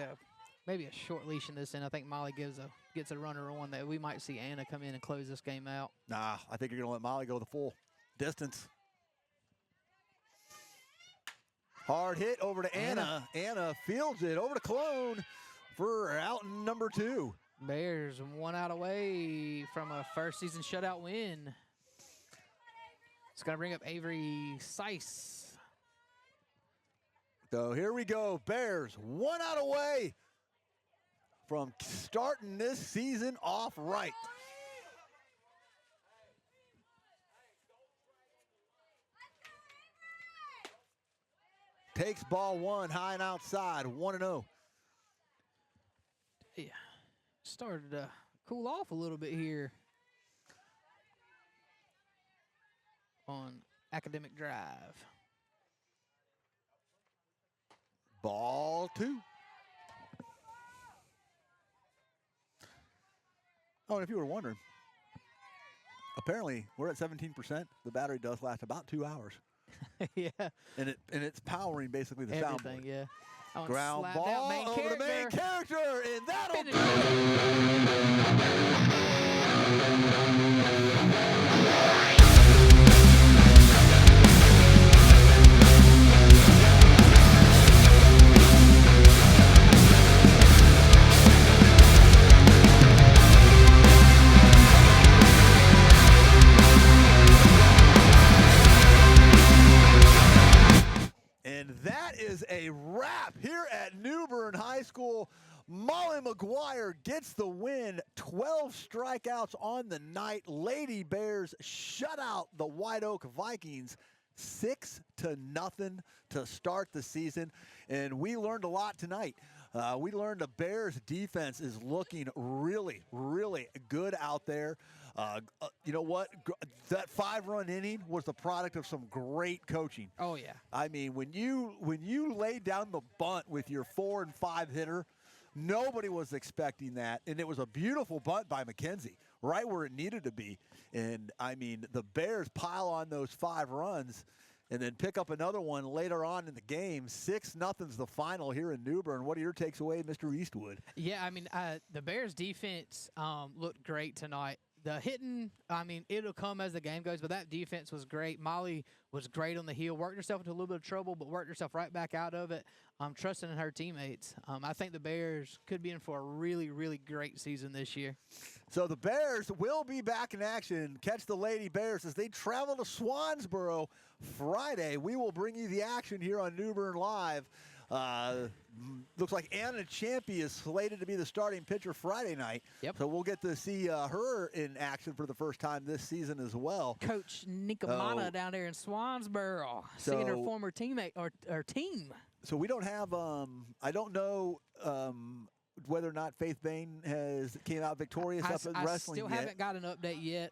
maybe a short leash in this, and I think Molly gets a runner on that. We might see Anna come in and close this game out. Nah, I think you're going to let Molly go the full distance. Hard hit over to Anna. Anna fields it over to Cologne for out number 2. Bears 1 out away from a first season shutout win. It's going to bring up Avery Seiss. So here we go. Bears 1 out away from starting this season off right. Takes ball 1 high and outside, 1-0. Yeah. Started to cool off a little bit here on Academic Drive. Ball 2. Oh, and if you were wondering, Apparently, we're at 17%. The battery does last about 2 hours. Yeah. And it's powering basically the Everything, soundboard. yeah. I want Ground slapped out ball main over the main character. character, and that'll Finish do it. And that is a wrap here at New Bern High School. Molly McGuire gets the win. 12 strikeouts on the night. Lady Bears shut out the White Oak Vikings 6-0 to start the season. And we learned a lot tonight. We learned the Bears defense is looking really, really good out there. You know what? That 5-run inning was the product of some great coaching. Oh, yeah. I mean, when you laid down the bunt with your 4 and 5 hitter, nobody was expecting that, and it was a beautiful bunt by McKenzie, right where it needed to be. And I mean, the Bears pile on those 5 runs, and then pick up another one later on in the game. 6-0's the final here in New Bern. What are your takes away, Mr. Eastwood? Yeah, I mean, the Bears' defense looked great tonight. The hitting, I mean, it'll come as the game goes, but that defense was great. Molly was great on the heel, worked herself into a little bit of trouble, but worked herself right back out of it, trusting in her teammates. I think the Bears could be in for a really, really great season this year. So the Bears will be back in action. Catch the Lady Bears as they travel to Swansboro Friday. We will bring you the action here on New Bern Live. Looks like Anna Champy is slated to be the starting pitcher Friday night. Yep. So we'll get to see her in action for the first time this season as well. Coach Nikamana Oh. down there in Swansboro, seeing her So- former teammate or team. So we don't have, I don't know whether or not Faith Bain came out victorious up in I wrestling still yet. haven't got an update yet.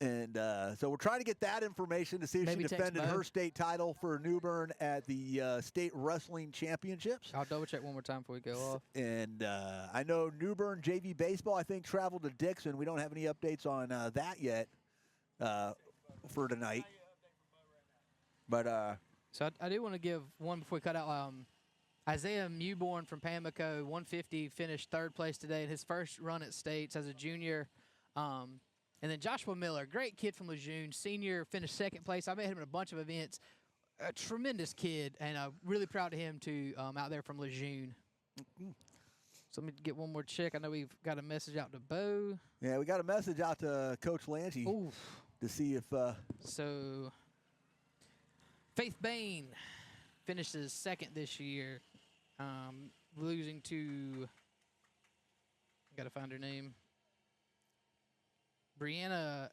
And so we're trying to get that information to see if Maybe she text defended Bo. her state title for New Bern at the state wrestling championships. I'll double check one more time before we go off. And I know New Bern JV baseball, I think, traveled to Dixon. We don't have any updates on that yet for tonight. But So I do want to give one before we cut out. Isaiah Mewborn from Pamlico, 150, finished 3rd place today in his first run at States as a junior. And then Joshua Miller, great kid from Lejeune, senior, finished 2nd place. I met him at a bunch of events. A tremendous kid, and really proud of him, too, out there from Lejeune. So let me get one more check. I know we've got a message out to Bo. yeah, we got a message out to Coach Lanchi Ooh. to see if So Faith Bain finishes 2nd this year, losing to, I got to find her name, Brianna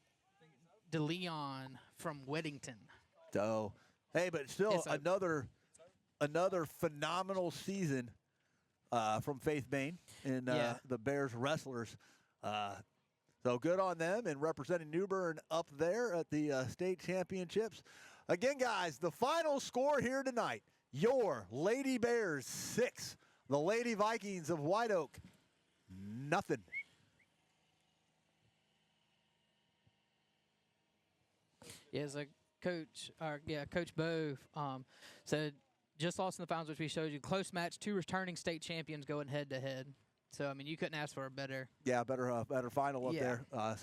DeLeon from Weddington. so. Hey, but still It's another phenomenal season from Faith Bain and Yeah. the Bears wrestlers. So good on them and representing New Bern up there at the state championships. Again, guys, the final score here tonight, your Lady Bears 6, the Lady Vikings of White Oak, 0. Yeah, so Coach Bo said just lost in the finals, which we showed you. Close match, 2 returning state champions going head to head. So I mean, you couldn't ask for a better. Yeah, better final up Yeah. there.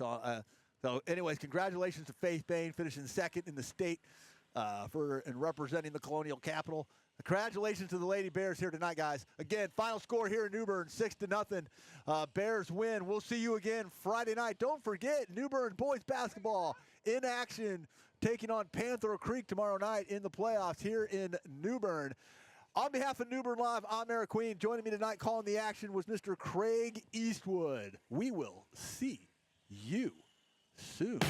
So anyways, congratulations to Faith Bain finishing 2nd in the state and representing the Colonial Capital. Congratulations to the Lady Bears here tonight, guys. Again, final score here in New Bern, 6-0. Bears win. We'll see you again Friday night. Don't forget, New Bern boys basketball in action, taking on Panther Creek tomorrow night in the playoffs here in New Bern. On behalf of New Bern Live, I'm Eric Queen. Joining me tonight calling the action was Mr. Craig Eastwood. We will see you soon.